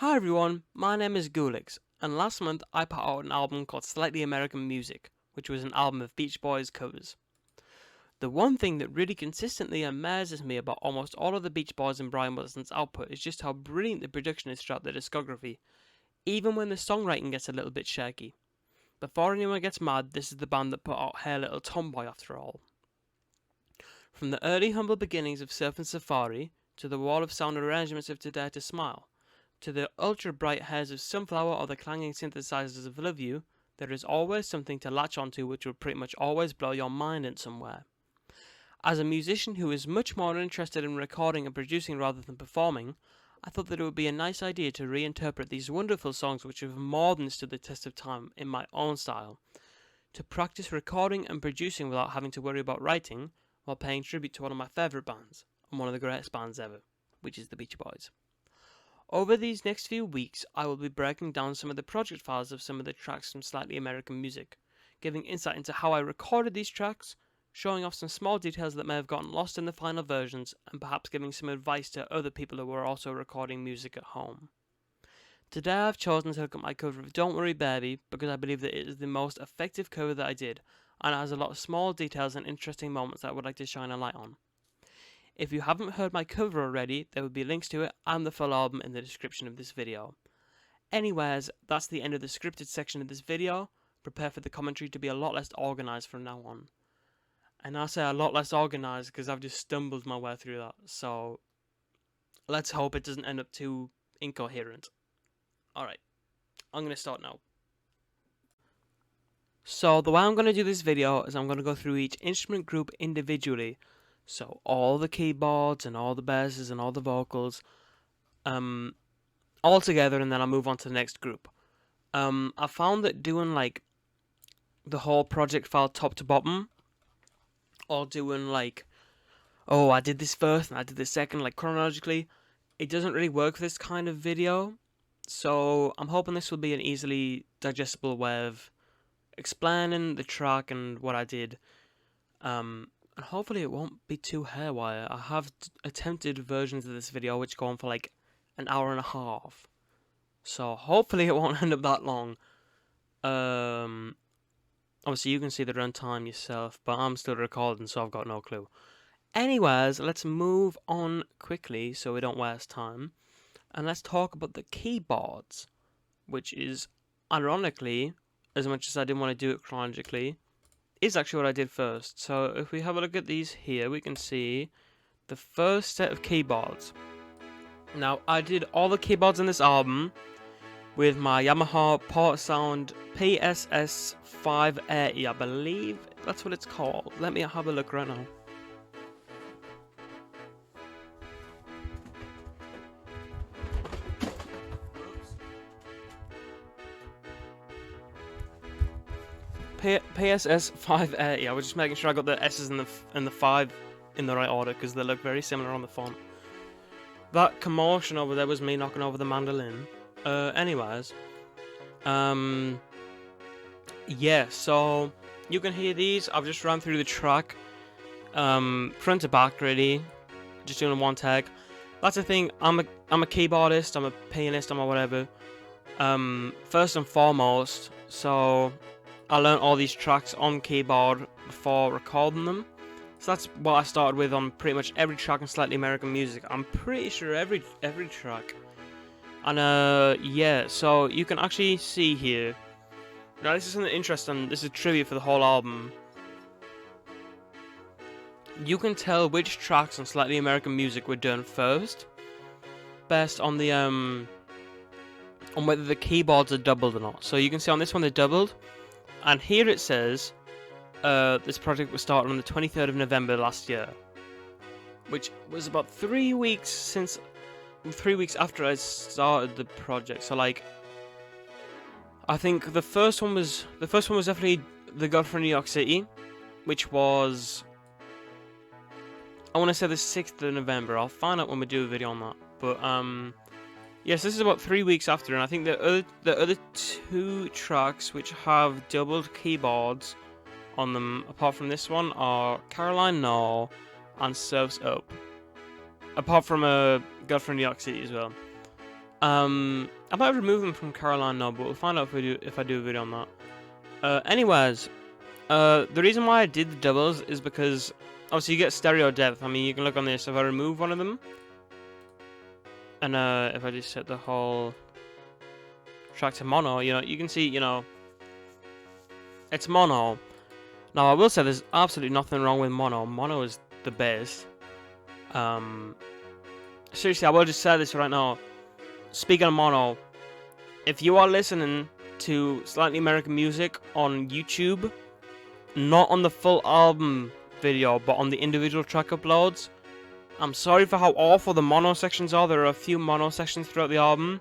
Hi everyone, my name is gooolixx, and last month I put out an album called Slightly American Music, which was an album of Beach Boys covers. The one thing that really consistently amazes me about almost all of the Beach Boys and Brian Wilson's output is just how brilliant the production is throughout their discography, even when the songwriting gets a little bit shaky. Before anyone gets mad, this is the band that put out Hey Little Tomboy after all. From the early humble beginnings of Surf and Safari, to the wall of sound arrangements of Today to Smile, to the ultra-bright hairs of Sunflower or the clanging synthesizers of Love You, there is always something to latch onto which will pretty much always blow your mind in some way. As a musician who is much more interested in recording and producing rather than performing, I thought that it would be a nice idea to reinterpret these wonderful songs which have more than stood the test of time in my own style, to practice recording and producing without having to worry about writing, while paying tribute to one of my favourite bands, and one of the greatest bands ever, which is the Beach Boys. Over these next few weeks, I will be breaking down some of the project files of some of the tracks from Slightly American Music, giving insight into how I recorded these tracks, showing off some small details that may have gotten lost in the final versions, and perhaps giving some advice to other people who are also recording music at home. Today I've chosen to look at my cover of Don't Worry Baby because I believe that it is the most effective cover that I did, and it has a lot of small details and interesting moments that I would like to shine a light on. If you haven't heard my cover already, there will be links to it and the full album in the description of this video. Anyways, that's the end of the scripted section of this video. Prepare for the commentary to be a lot less organised from now on. And I say a lot less organised because I've just stumbled my way through that, so let's hope it doesn't end up too incoherent. Alright, I'm going to start now. So the way I'm going to do this video is I'm going to go through each instrument group individually. So all the keyboards and all the basses and all the vocals, all together, and then I'll move on to the next group. I found that doing like the whole project file top to bottom, or doing like, oh, I did this first and I did this second, like chronologically, it doesn't really work for this kind of video. So I'm hoping this will be an easily digestible way of explaining the track and what I did. And hopefully it won't be too haywire. I have attempted versions of this video which go on for like an hour and a half. So hopefully it won't end up that long. Obviously you can see the runtime yourself, but I'm still recording, so I've got no clue. Anyways, let's move on quickly so we don't waste time. And let's talk about the keyboards, which is, ironically, as much as I didn't want to do it chronologically, is actually what I did first. So if we have a look at these here, we can see the first set of keyboards. Now, I did all the keyboards in this album with my Yamaha Portasound PSS 580, I believe that's what it's called. Let me have a look right now. PSS 580. I was just making sure I got the S's and the 5 in the right order because they look very similar on the font. That commotion over there was me knocking over the mandolin. Anyways, yeah. So you can hear these. I've just run through the track, front to back, really, just doing one take. That's the thing. I'm a keyboardist. I'm a pianist. I'm a whatever. First and foremost, so I learned all these tracks on keyboard before recording them. So that's what I started with on pretty much every track in Slightly American Music. I'm pretty sure every track. And yeah, so you can actually see here. Now this is something interesting. This is trivia for the whole album. You can tell which tracks on Slightly American Music were done first, based on the on whether the keyboards are doubled or not. So you can see on this one they're doubled. And here it says, this project was started on the 23rd of November last year, which was about 3 weeks after I started the project. So like, I think the first one was definitely The God from New York City, which was, I want to say the 6th of November. I'll find out when we do a video on that. But yes, this is about 3 weeks after, and I think the other two tracks which have doubled keyboards on them, apart from this one, are Caroline No and Surf's Up. Apart from God from New York City as well. I might remove them from Caroline now, but we'll find out if I do a video on that. Anyways, the reason why I did the doubles is because obviously you get stereo depth. I mean, you can look on this. If I remove one of them, and if I just set the whole track to mono, you can see, it's mono. Now I will say there's absolutely nothing wrong with mono. Mono is the best. Seriously, I will just say this right now. Speaking of mono, if you are listening to Slightly American music on YouTube, not on the full album video, but on the individual track uploads, I'm sorry for how awful the mono sections are. There are a few mono sections throughout the album,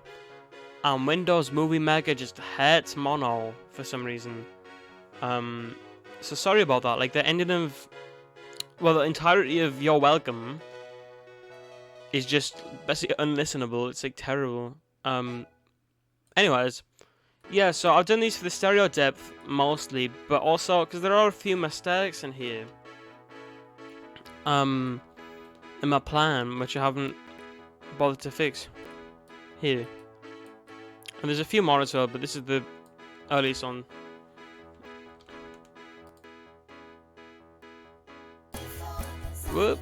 and Windows Movie Maker just hates mono for some reason. So sorry about that. Like, the ending of, well, the entirety of You're Welcome is just basically unlistenable. It's like terrible. Anyways, yeah, so I've done these for the stereo depth mostly, but also because there are a few mistakes in here. In my plan, which I haven't bothered to fix here. And there's a few more as well, but this is the earliest one. Whoop.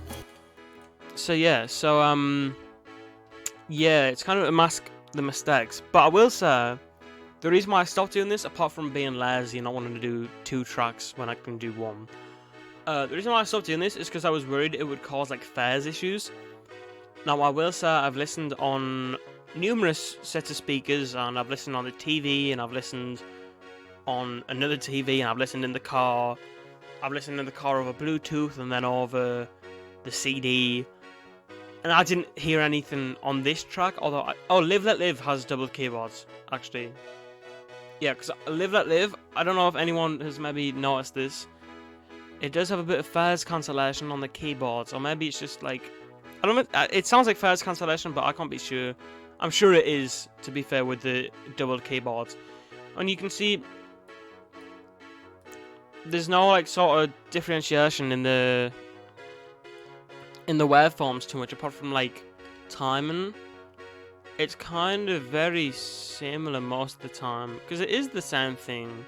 So yeah, yeah, it's kind of to mask the mistakes. But I will say, the reason why I stopped doing this, apart from being lazy and not wanting to do 2 tracks when I can do 1, the reason why I stopped doing this is because I was worried it would cause like phase issues. Now I will say I've listened on numerous sets of speakers, and I've listened on the TV, and I've listened on another TV, and I've listened in the car. I've listened in the car over Bluetooth and then over the CD. And I didn't hear anything on this track, although Live Let Live has double keyboards, actually. Yeah, because Live Let Live, I don't know if anyone has maybe noticed this. It does have a bit of phase cancellation on the keyboards, or maybe it's just like, I don't know, it sounds like phase cancellation, but I can't be sure. I'm sure it is, to be fair, with the double keyboards. And you can see there's no like sort of differentiation in the waveforms too much, apart from like timing. It's kind of very similar most of the time, because it is the same thing.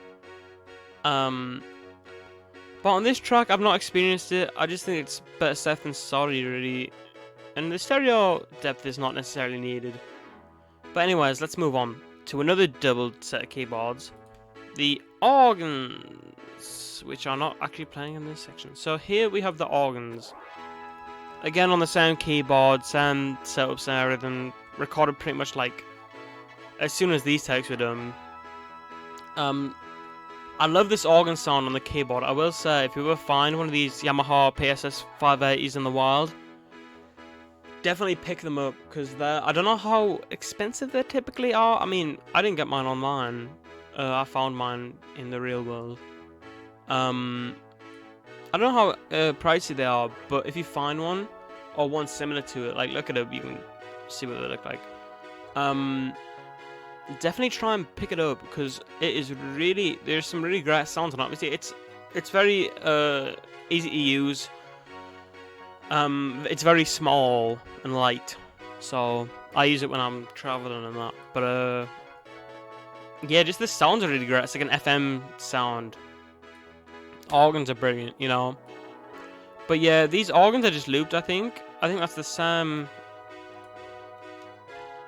But on this track, I've not experienced it. I just think it's better safe than sorry, really. And the stereo depth is not necessarily needed. But anyways, let's move on to another double set of keyboards. The organs, which are not actually playing in this section. So here we have the organs. Again on the same keyboard, same setups and everything. Recorded pretty much like as soon as these takes were done. I love this organ sound on the keyboard. I will say, if you ever find one of these Yamaha PSS 580s in the wild, definitely pick them up, because I don't know how expensive they typically are. I mean, I didn't get mine online. I found mine in the real world. I don't know how pricey they are, but if you find one, or one similar to it, like look it up, you can see what they look like. Definitely try and pick it up, because it is really, there's some really great sounds on it. Obviously, it's very easy to use. It's very small and light, so I use it when I'm traveling and that. But yeah, just the sounds are really great. It's like an FM sound. Organs are brilliant, you know. But yeah, these organs are just looped, I think. I think that's the same.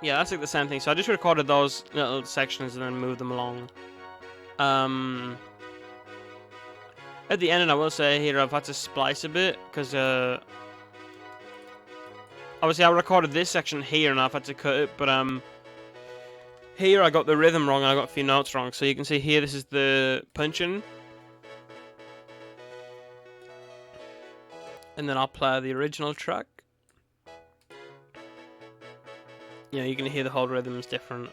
Yeah, that's like the same thing. So I just recorded those little sections and then moved them along. At the end, and I will say here, I've had to splice a bit, because obviously I recorded this section here and I've had to cut it, but here I got the rhythm wrong and I got a few notes wrong. So you can see here, this is the punching. And then I'll play the original track. You know, you can hear the whole rhythm is different.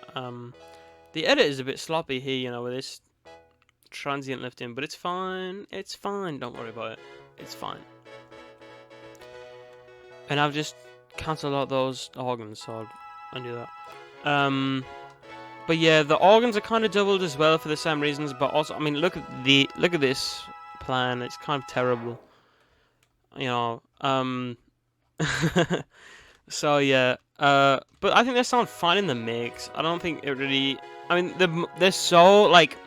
The edit is a bit sloppy here, you know, with this transient lifting, but it's fine. It's fine. Don't worry about it. It's fine. And I've just cancelled out those organs, so I'll undo that. But yeah, the organs are kind of doubled as well for the same reasons, but also, I mean, look at this plan. It's kind of terrible. You know. So yeah. But I think they sound fine in the mix. I don't think it really. I mean, they're so like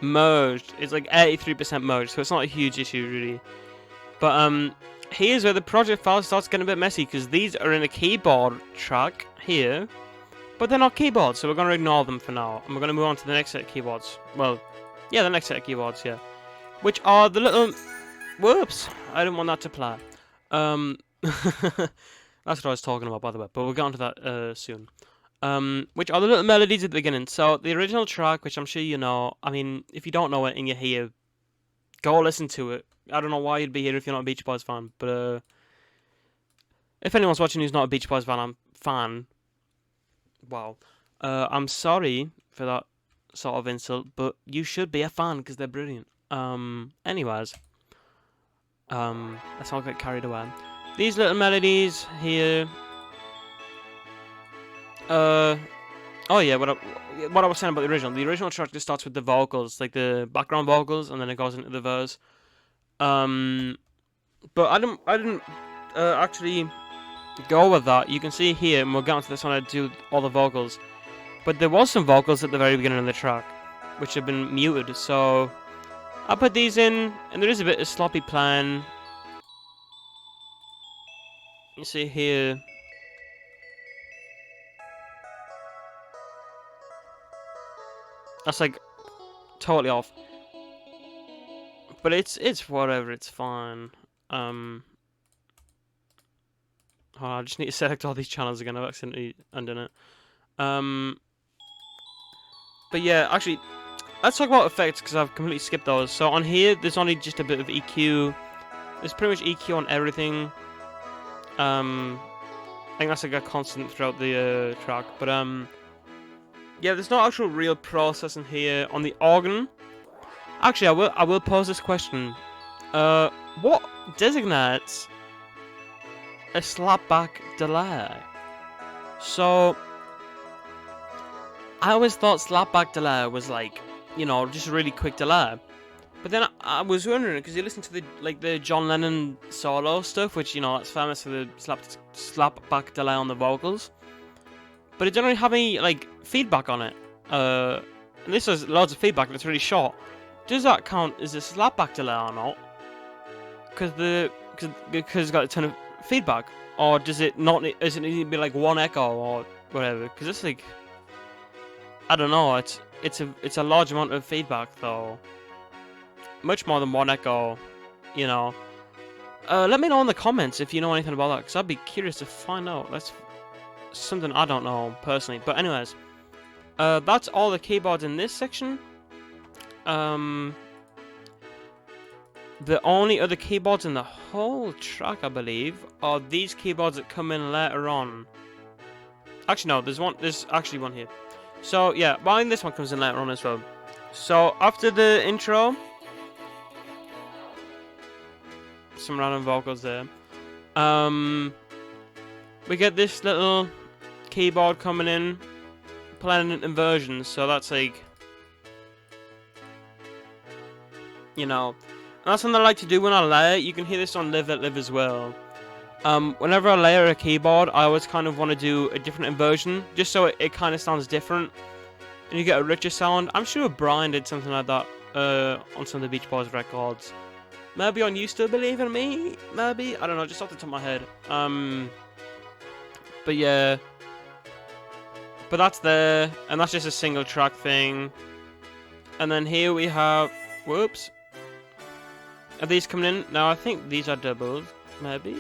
merged. It's like 83% merged, so it's not a huge issue really. But here's where the project file starts getting a bit messy because these are in a keyboard track here, but they're not keyboards, so we're gonna ignore them for now, and we're gonna move on to the next set of keyboards. Well, yeah, the next set of keyboards, yeah, which are the little. Whoops! I didn't want that to play. That's what I was talking about, by the way, but we'll get onto that soon. Which are the little melodies at the beginning. So the original track, which I'm sure you know. I mean, if you don't know it and you're here, go listen to it. I don't know why you'd be here if you're not a Beach Boys fan, but if anyone's watching who's not a Beach Boys fan, wow. I'm sorry for that sort of insult, but you should be a fan because they're brilliant. Anyways, let's not get carried away. These little melodies here. Oh yeah, what I was saying about the original. The original track just starts with the vocals, like the background vocals, and then it goes into the verse. But I didn't actually go with that. You can see here, and we'll get onto this when I do all the vocals. But there was some vocals at the very beginning of the track, which have been muted. So I put these in, and there is a bit of sloppy playing. You see here. That's like totally off. But it's whatever, it's fine. Oh, I just need to select all these channels again. I've accidentally undone it. But yeah, actually, let's talk about effects because I've completely skipped those. So on here, there's only just a bit of EQ. There's pretty much EQ on everything. I think that's like a constant throughout the track. But yeah, there's no actual real processing here on the organ. Actually, I will pose this question. What designates a slapback delay? So I always thought slapback delay was like, you know, just a really quick delay. But then I was wondering, because you listen to the John Lennon solo stuff, which, you know, that's famous for the slapback delay on the vocals. But it didn't really have any like feedback on it. And this has loads of feedback, but it's really short. Does that count as a slapback delay or not? Because it's got a ton of feedback, or does it not? Does it need to be like one echo or whatever? Because it's like, I don't know. It's a large amount of feedback though. Much more than one echo, you know. Let me know in the comments if you know anything about that, because I'd be curious to find out. That's something I don't know personally. But anyways, that's all the keyboards in this section. The only other keyboards in the whole track, I believe, are these keyboards that come in later on. Actually, no, there's actually one here. So, yeah, this one comes in later on as well. So, after the intro, some random vocals there. We get this little keyboard coming in, playing in inversions, so that's like, you know, and that's something I like to do when I layer. You can hear this on Live Let Live as well. Whenever I layer a keyboard, I always kind of want to do a different inversion, just so it kind of sounds different, and you get a richer sound. I'm sure Brian did something like that on some of the Beach Boys records. Maybe on You Still Believe in Me? Maybe? I don't know, just off the top of my head. But yeah. But that's there, and that's just a single track thing. And then here we have... Whoops. Are these coming in? Now I think these are doubles. Maybe...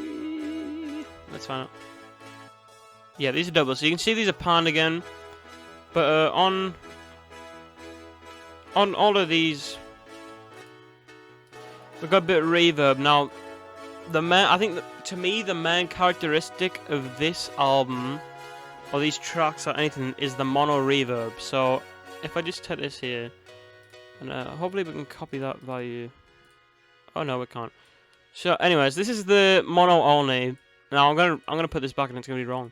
Let's find out. Yeah, these are doubles. So you can see these are panned again. But on all of these... We've got a bit of reverb. Now, I think to me, the main characteristic of this album, or these tracks or anything, is the mono reverb. So, if I just take this here, and hopefully we can copy that value. Oh no, we can't. So, anyways, this is the mono only. Now, I'm gonna put this back and it's gonna be wrong.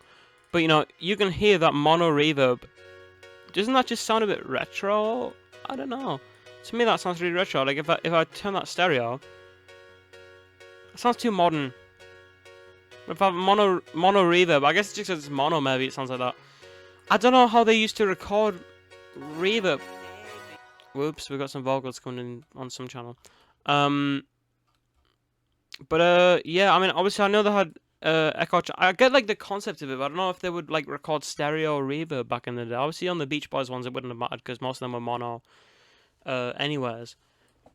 But you know, you can hear that mono reverb. Doesn't that just sound a bit retro? I don't know. To me, that sounds really retro. Like if I turn that stereo, it sounds too modern. If I have mono reverb, I guess it's just 'cause it's mono, maybe it sounds like that. I don't know how they used to record reverb. Whoops, we got some vocals coming in on some channel. Yeah, I mean, obviously I know they had echo. I get like the concept of it, but I don't know if they would like record stereo or reverb back in the day. Obviously on the Beach Boys ones it wouldn't have mattered because most of them were mono, anyways.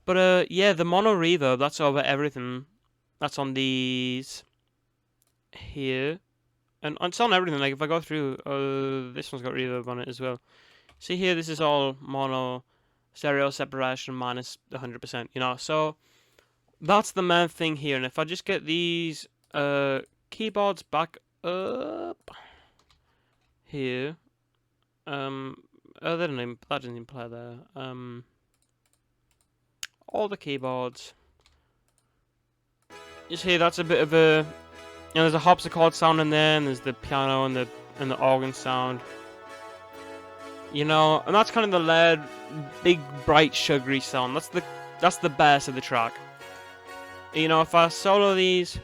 But yeah, the mono reverb, that's over everything. That's on these here, and it's on everything. Like if I go through, this one's got reverb on it as well. See here, this is all mono, stereo separation minus 100%. You know, so that's the main thing here. And if I just get these keyboards back up here, oh, that didn't even play there. All the keyboards. You see, that's a bit of a, you know, there's a harpsichord sound in there, and there's the piano and the organ sound. You know, and that's kind of the loud, big, bright, sugary sound. That's the bass of the track. You know, if I solo these,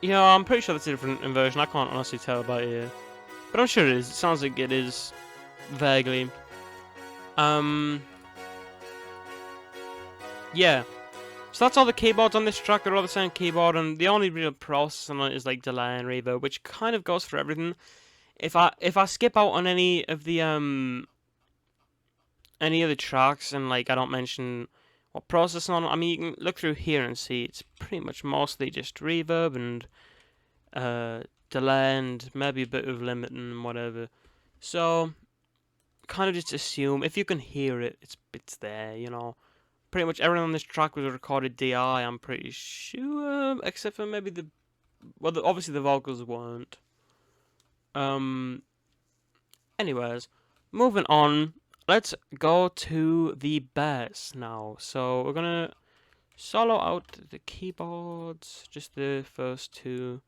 you know, I'm pretty sure that's a different version. I can't honestly tell by ear, but I'm sure it is. It sounds like it is vaguely. Yeah. So that's all the keyboards on this track. They're all the same keyboard, and the only real process on it is like delay and reverb, which kind of goes for everything. If I skip out on any of the any of the tracks and like I don't mention what processing on, I mean you can look through here and see it's pretty much mostly just reverb and delay and maybe a bit of limiting and whatever. So kind of just assume if you can hear it, it's there, you know. Pretty much everything on this track was recorded DI, I'm pretty sure, except for maybe obviously the vocals weren't. Anyways, moving on, let's go to the bass now. So we're gonna solo out the keyboards, just the first two.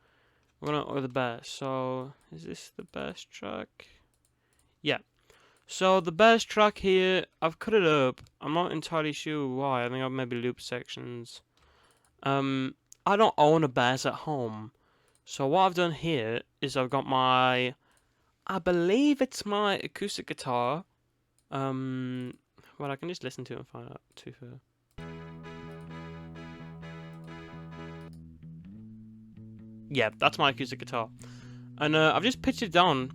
We're gonna or the bass. So is this the bass track? Yeah. So the bass track here, I've cut it up. I'm not entirely sure why. I think I've maybe looped sections. I don't own a bass at home. So what I've done here is I've got I believe it's my acoustic guitar. Well, I can just listen to it and find out too far. Yeah, that's my acoustic guitar. And I've just pitched it down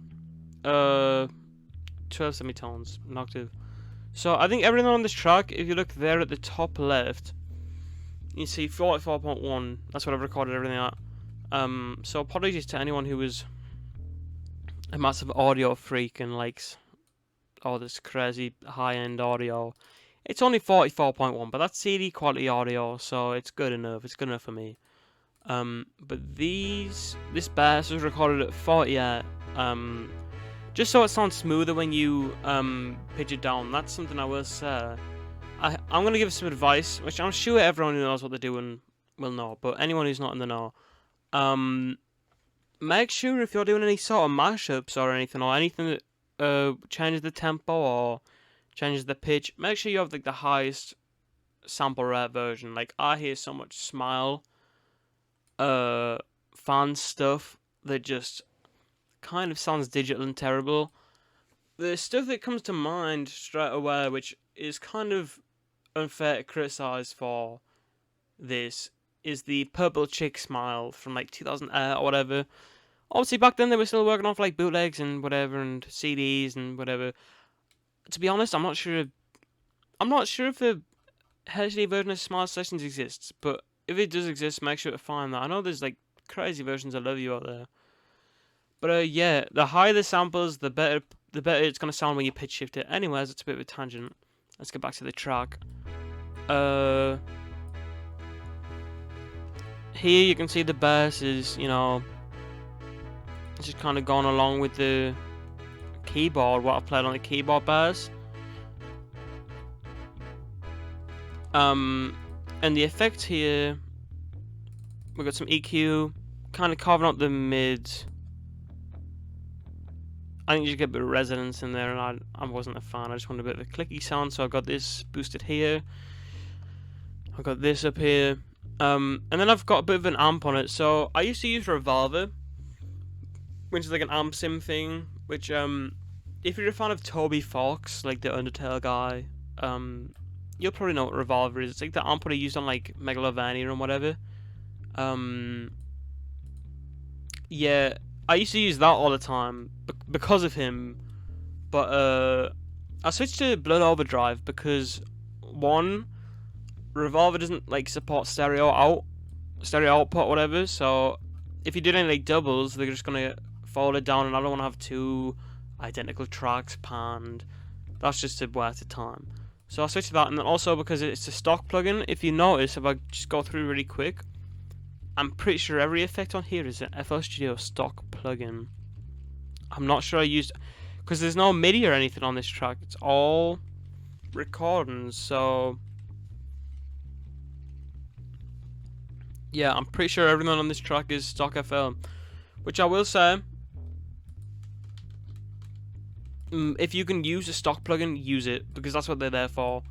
12 semitones, an octave. So I think everything on this track, if you look there at the top left, you see 44.1. That's what I've recorded everything at. So apologies to anyone who was a massive audio freak and likes all this crazy high-end audio. It's only 44.1, but that's CD quality audio, so it's good enough. It's good enough for me. But this bass was recorded at 48. Just so it sounds smoother when you pitch it down. That's something I will say. I'm going to give some advice, which I'm sure everyone who knows what they're doing will know, but anyone who's not in the know, make sure if you're doing any sort of mashups or anything that changes the tempo or changes the pitch, make sure you have like the highest sample rate version. Like I hear so much Smile fan stuff that just kind of sounds digital and terrible. The stuff that comes to mind straight away, which is kind of unfair to criticize for this, is the Purple Chick Smile from like 2008 or whatever. Obviously back then they were still working off like bootlegs and whatever and CDs and whatever. To be honest, I'm not sure if the HD version of Smile Sessions exists, but if it does exist, make sure to find that. I know there's like crazy versions of Love You out there. But yeah, the higher the samples, the better it's gonna sound when you pitch shift it. Anyways, it's a bit of a tangent. Let's get back to the track. Here you can see the bass is, you know, it's just kind of going along with the keyboard, what I've played on the keyboard bass. And the effects here, we've got some EQ, kind of carving out the mids. I think you get a bit of resonance in there, and I wasn't a fan. I just wanted a bit of a clicky sound, so I got this boosted here. I've got this up here. And then I've got a bit of an amp on it. So I used to use Revolver, which is like an amp sim thing. Which if you're a fan of Toby Fox, like the Undertale guy, you'll probably know what Revolver is. It's like the amp that I used on like Megalovania and whatever. Yeah, I used to use that all the time because of him. But I switched to Blood Overdrive because one, Revolver doesn't like support stereo output, whatever. So if you did any like doubles, they're just gonna fold it down, and I don't want to have two identical tracks panned. That's just a waste of time. So I switched to that, and then also because it's a stock plugin. If you notice, if I just go through really quick, I'm pretty sure every effect on here is an FL Studio stock plugin. I'm not sure I used, because there's no MIDI or anything on this track. It's all recordings. So yeah, I'm pretty sure everything on this track is stock FL. Which I will say, if you can use a stock plugin, use it, because that's what they're there for.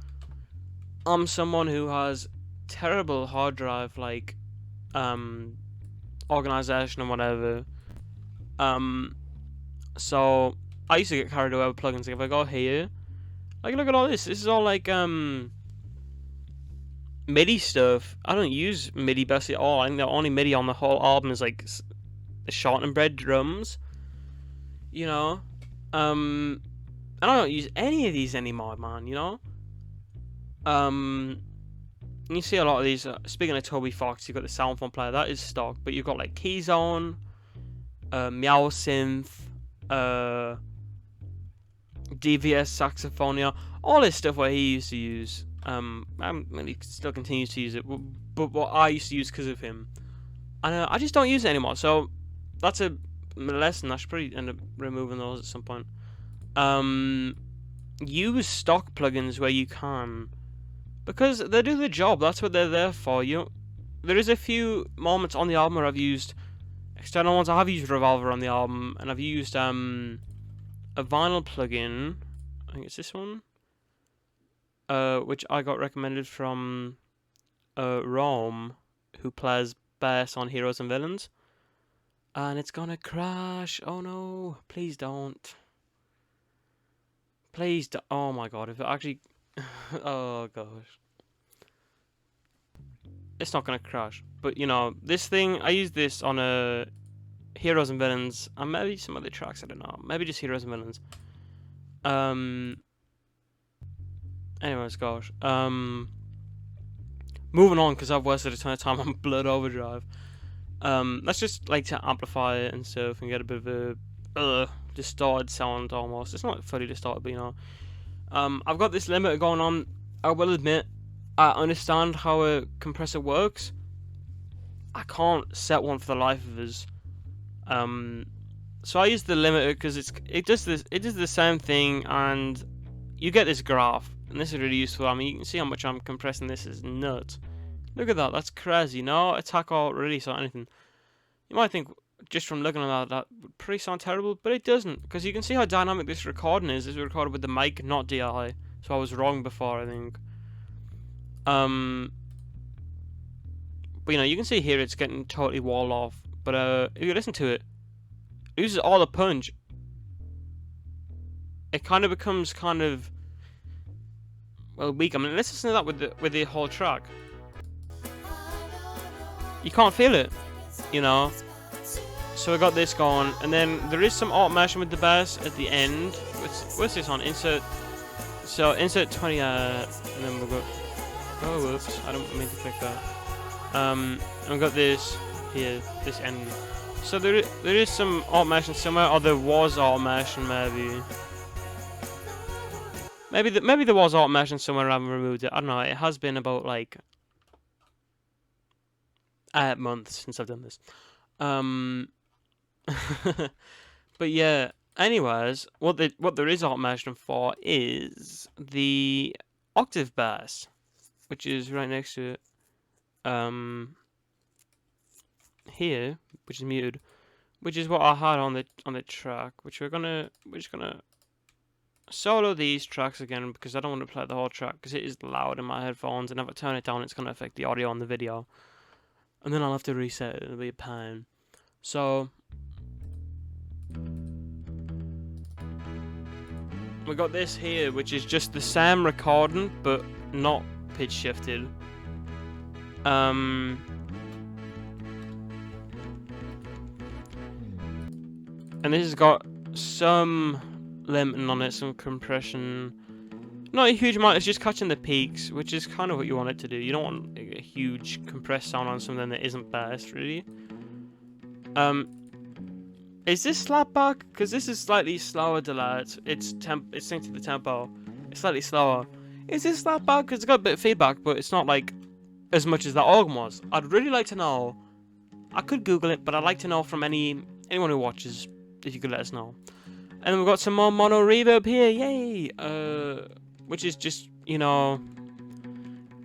I'm someone who has terrible hard drive like organization and whatever. So I used to get carried away with plugins. Like if I go here, like look at all this. This is all like MIDI stuff. I don't use MIDI basically at all. I think the only MIDI on the whole album is like the short and bread drums. You know, and I don't use any of these anymore, man. You know, you see a lot of these. Speaking of Toby Fox, you've got the Soundphone player that is stock, but you've got like Keyzone, Meow Synth, DVS Saxophonia, all this stuff where he used to use. And he still continues to use it, but what I used to use because of him, and I just don't use it anymore. So that's a lesson. I should probably end up removing those at some point. Use stock plugins where you can, because they do the job. That's what they're there for. There is a few moments on the album where I've used external ones. I have used Revolver on the album, and I've used a vinyl plugin. I think it's this one, which I got recommended from Rome, who plays bass on Heroes and Villains. And it's gonna crash. Oh no! Please don't. Please don't. Oh my god! If it actually, oh gosh, it's not gonna crash. But you know, this thing, I use this on Heroes and Villains, and maybe some other tracks. I don't know. Maybe just Heroes and Villains. Anyways, gosh. Moving on, because I've wasted a ton of time on Blood Overdrive. Let's just like to amplify it and stuff and get a bit of a distorted sound almost. It's not fully distorted, but you know. I've got this limiter going on. I will admit, I understand how a compressor works. I can't set one for the life of us. So I use the limiter because it does the same thing, and you get this graph, and this is really useful. I mean, you can see how much I'm compressing. This is nuts. Look at that. That's crazy. No attack or release or anything. You might think, just from looking at that would pretty sound terrible, but it doesn't, because you can see how dynamic this recording is. This was recorded with the mic, not DI, so I was wrong before, I think. But you know, you can see here it's getting totally walled off. But if you listen to it, it uses all the punch. It kind of becomes well, weak. I mean, let's listen to that with the whole track. You can't feel it, you know. So we got this going, and then there is some automation with the bass at the end. What's this on? Insert. So insert 20, and then we'll go. Oh, whoops! I don't mean to click that. And we've got this here, this end. So there is some automation somewhere, or there was automation maybe. Maybe there was automation somewhere. I haven't removed it. I don't know. It has been about like months since I've done this. But yeah. Anyways, what there is automation for is the octave bass, which is right next to it. Here, which is muted, which is what I had on the track, which we're just gonna solo these tracks again because I don't want to play the whole track because it is loud in my headphones, and if I turn it down, it's going to affect the audio on the video. And then I'll have to reset it, it'll be a pain. So, we got this here, which is just the same recording, but not pitch shifted. And this has got some limiting on it, some compression. Not a huge amount, it's just catching the peaks, which is kind of what you want it to do. You don't want a huge compressed sound on something that isn't bass, really. Is this slapback? Because this is slightly slower delay. It's synced to the tempo. It's slightly slower. Is this slapback? Because it's got a bit of feedback, but it's not like as much as that organ was. I'd really like to know. I could Google it, but I'd like to know from anyone who watches, if you could let us know. And then we've got some more mono reverb here, yay! Which is just, you know,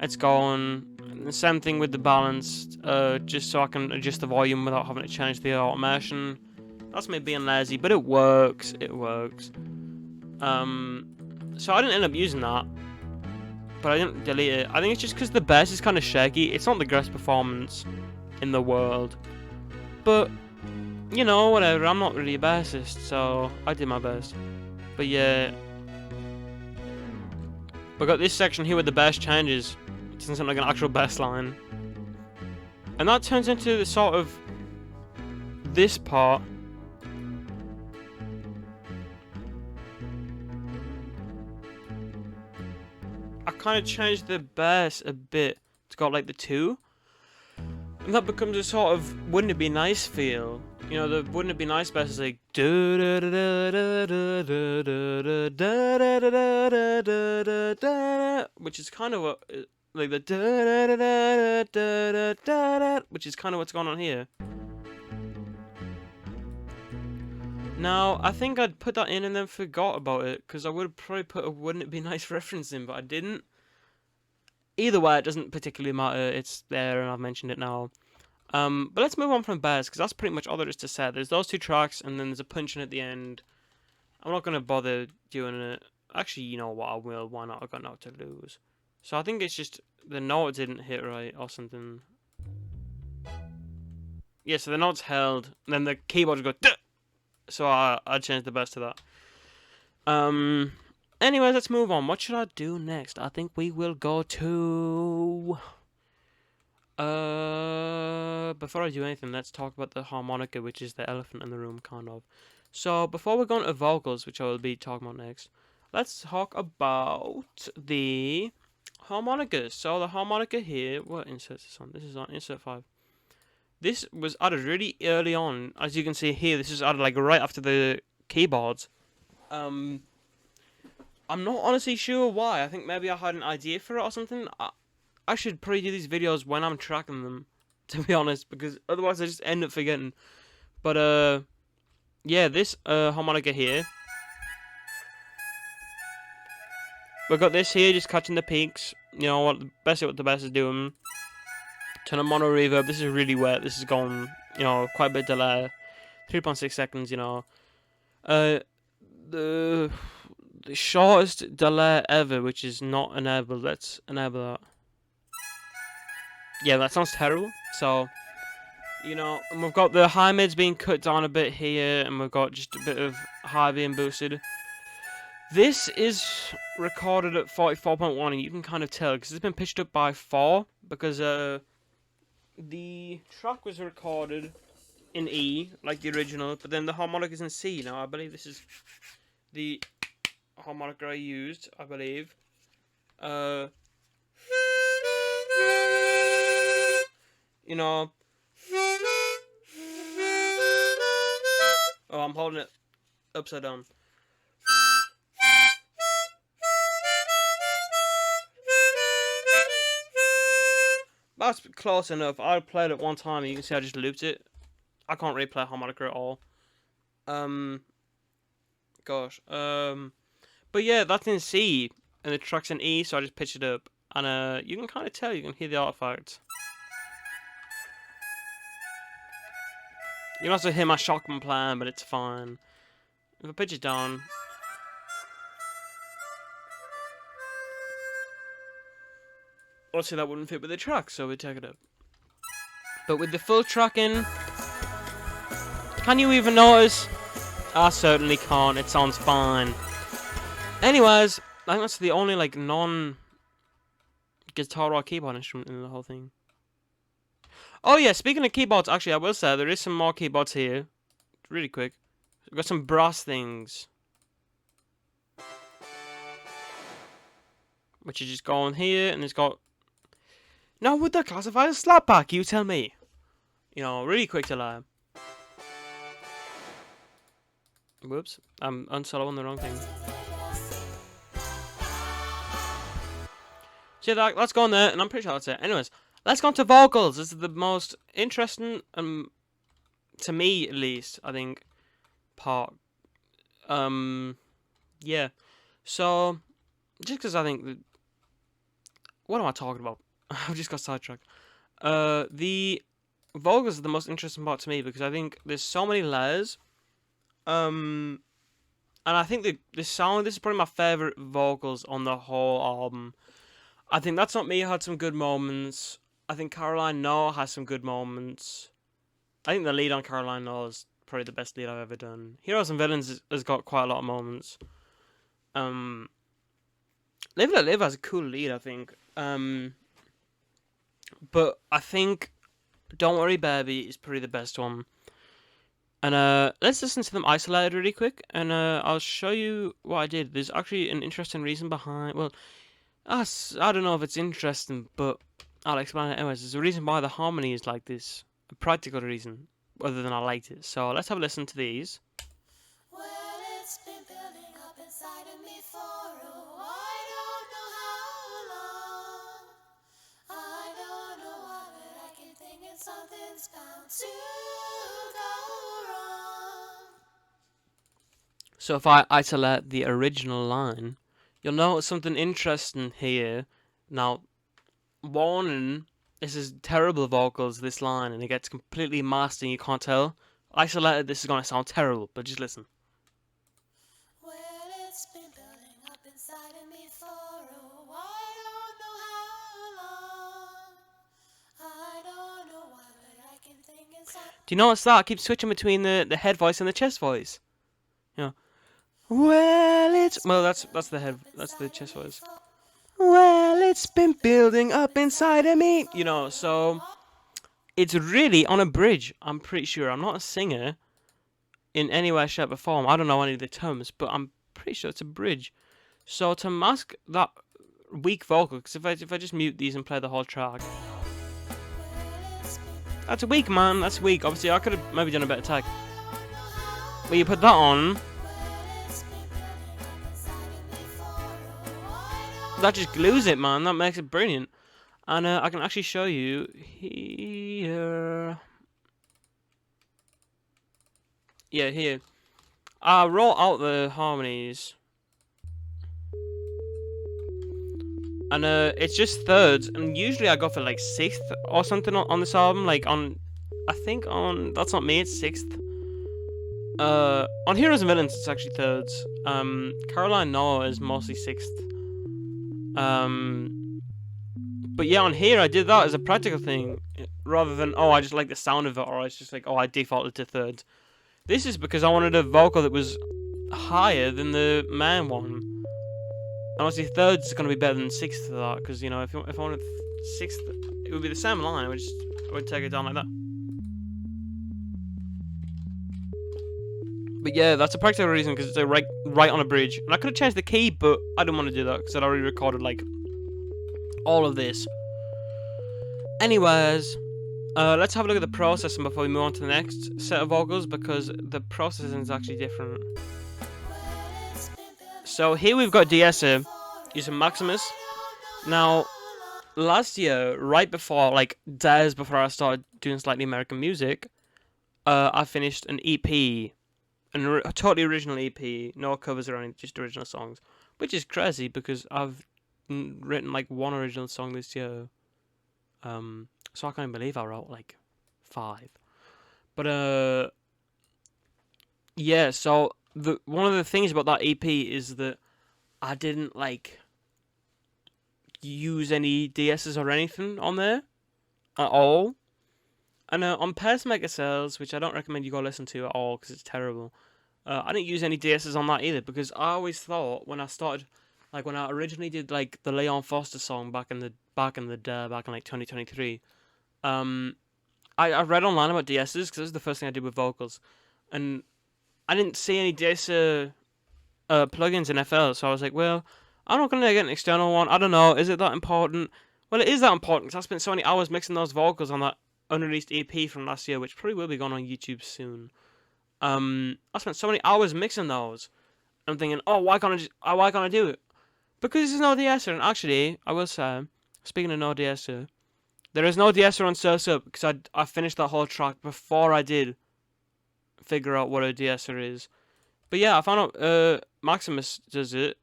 it's going. The same thing with the balance, just so I can adjust the volume without having to change the automation. That's me being lazy, but it works. It works. So I didn't end up using that, but I didn't delete it. I think it's just because the bass is kind of shaky. It's not the best performance in the world, but you know, whatever. I'm not really a bassist, so I did my best. But yeah, we got this section here where the bass changes. It doesn't sound like an actual bass line, and that turns into the sort of this part. I kind of changed the bass a bit to go like the 2, and that becomes a sort of wouldn't it be nice feel. You know, the wouldn't it be nice bass is like which is kind of what like the which is kind of what's going on here. Now, I think I'd put that in and then forgot about it, because I would have probably put a wouldn't it be nice reference in, but I didn't. Either way, it doesn't particularly matter, it's there and I've mentioned it now. But let's move on from bass, because that's pretty much all there is to say. There's those 2 tracks, and then there's a punch-in at the end. I'm not going to bother doing it. Actually, you know what, I will, why not? I've got nothing to lose. So I think it's just the note didn't hit right, or something. Yeah, so the note's held, and then the keyboard just goes, duh! So I changed the bass to that. Anyways, let's move on. What should I do next? I think we will go to... before I do anything, let's talk about the harmonica, which is the elephant in the room, kind of. So, before we go into vocals, which I will be talking about next, let's talk about the harmonicas. So, the harmonica here... What insert is this on? This is on insert 5. This was added really early on. As you can see here, this is added like right after the keyboards. I'm not honestly sure why. I think maybe I had an idea for it or something. I should probably do these videos when I'm tracking them, to be honest, because otherwise I just end up forgetting. But yeah, this harmonica here. We've got this here, just catching the peaks. You know what? Basically, what the bass is doing. Turn on mono reverb. This is really wet. This is going, you know, quite a bit delay. 3.6 seconds, you know. The shortest delay ever, which is not enabled. Let's enable that. Yeah, that sounds terrible. So, you know, and we've got the high mids being cut down a bit here, and we've got just a bit of high being boosted. This is recorded at 44.1, and you can kind of tell because it's been pitched up by 4 because the track was recorded in E, like the original, but then the harmonica is in C. Now, I believe this is the harmonica I used, I believe. You know. Oh, I'm holding it upside down. That's close enough. I played it one time and you can see I just looped it. I can't really play harmonica at all. Gosh. But yeah, that's in C and the track's in E, so I just pitched it up. And you can kind of tell, you can hear the artifacts. You can also hear my shotgun playing, but it's fine. If I pitch it down... obviously that wouldn't fit with the track, so we take it up. But with the full track in, can you even notice? I certainly can't. It sounds fine. Anyways, I think that's the only like non-guitar or keyboard instrument in the whole thing. Oh yeah, speaking of keyboards, actually I will say there is some more keyboards here. Really quick. We've got some brass things. Which is just going here, and it's got... Now, would that classify as slapback? You tell me. You know, really quick to learn. Whoops. I'm unsoloing the wrong thing. So yeah, that's gone there, and I'm pretty sure that's it. Anyways, let's go on to vocals. This is the most interesting, to me at least, I think, part. Yeah. So, just because I think... What am I talking about? I've just got sidetracked. The vocals are the most interesting part to me because I think there's so many layers. And I think the sound, this is probably my favourite vocals on the whole album. I think That's Not Me had some good moments. I think Caroline No has some good moments. I think the lead on Caroline No is probably the best lead I've ever done. Heroes and Villains has got quite a lot of moments. Live Let Live has a cool lead, I think. But I think Don't Worry Baby is probably the best one. And let's listen to them isolated really quick, and I'll show you what I did. There's actually an interesting reason behind... Well, I don't know if it's interesting, but I'll explain it anyways. There's a reason why the harmony is like this. A practical reason, other than I liked it. So let's have a listen to these. Well, it's been building up inside of me for I don't know how long. I don't know why, but I keep thinking something's bound to go wrong. So if I isolate the original line, you'll notice something interesting here. Now, warning, this is terrible vocals, this line, and it gets completely masked and you can't tell. Isolated, this is going to sound terrible, but just listen. Well, it's been building up inside of me for I don't know how long. I don't know why, but I keep thinking something. Do you notice that? I keep switching between the head voice and the chest voice. You know, that's the chest voice. Well, it's been building up inside of me. You know, so it's really on a bridge. I'm pretty sure. I'm not a singer in any way, shape, or form. I don't know any of the terms, but I'm pretty sure it's a bridge. So to mask that weak vocal, because if I just mute these and play the whole track, that's weak, man. That's weak. Obviously, I could have maybe done a better tag. But you put that on, that just glues it, man. That makes it brilliant. And I can actually show you here. Yeah, here. I wrote out the harmonies. And it's just thirds. And usually I go for like sixth or something on this album. Like I think on That's Not Me, it's sixth. On Heroes and Villains, it's actually thirds. Caroline No is mostly sixth. But yeah, on here I did that as a practical thing, rather than I just like the sound of it, or it's just like I defaulted to thirds. This is because I wanted a vocal that was higher than the main one. And obviously thirds is going to be better than sixth for that, because you know if I wanted sixth, it would be the same line. I would take it down like that. But yeah, that's a practical reason, because it's right on a bridge. And I could have changed the key, but I didn't want to do that because I'd already recorded like all of this. Anyways, let's have a look at the processing before we move on to the next set of vocals, because the processing is actually different. So here we've got Diessa using Maximus. Now, last year, right before, like days before I started doing Slightly American Music, I finished an EP. A totally original EP, no covers or anything, just original songs. Which is crazy because I've written like one original song this year. So I can't believe I wrote like 5. But yeah, so one of the things about that EP is that I didn't like use any DSs or anything on there at all. And on Pairs Mega Sales, which I don't recommend you go listen to at all because it's terrible. I didn't use any DSs on that either because I always thought when I started, like when I originally did like the Leon Foster song back in like 2023. I read online about DSs because this is the first thing I did with vocals, and I didn't see any DS plugins in FL, so I was like, well, I'm not gonna get an external one. I don't know, is it that important? Well, it is that important because I spent so many hours mixing those vocals on that unreleased EP from last year, which probably will be gone on YouTube soon. I spent so many hours mixing those. I'm thinking, oh, why can't I do it? Because there's no DSer, and actually, I will say, speaking of no DSer, there is no DSer on Surf's Up because I finished that whole track before I did figure out what a DSer is. But yeah, I found out Maximus does it,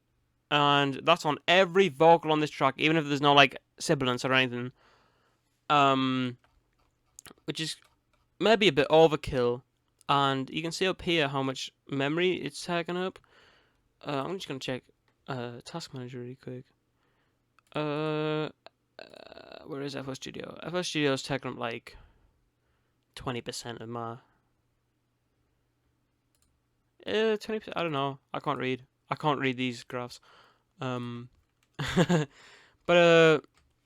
and that's on every vocal on this track, even if there's no like sibilance or anything. Which is maybe a bit overkill. And you can see up here how much memory it's taking up. I'm just gonna check Task Manager really quick. Where is FL Studio? FL Studio is taking up like 20% of my 20%. I don't know. I can't read. I can't read these graphs. But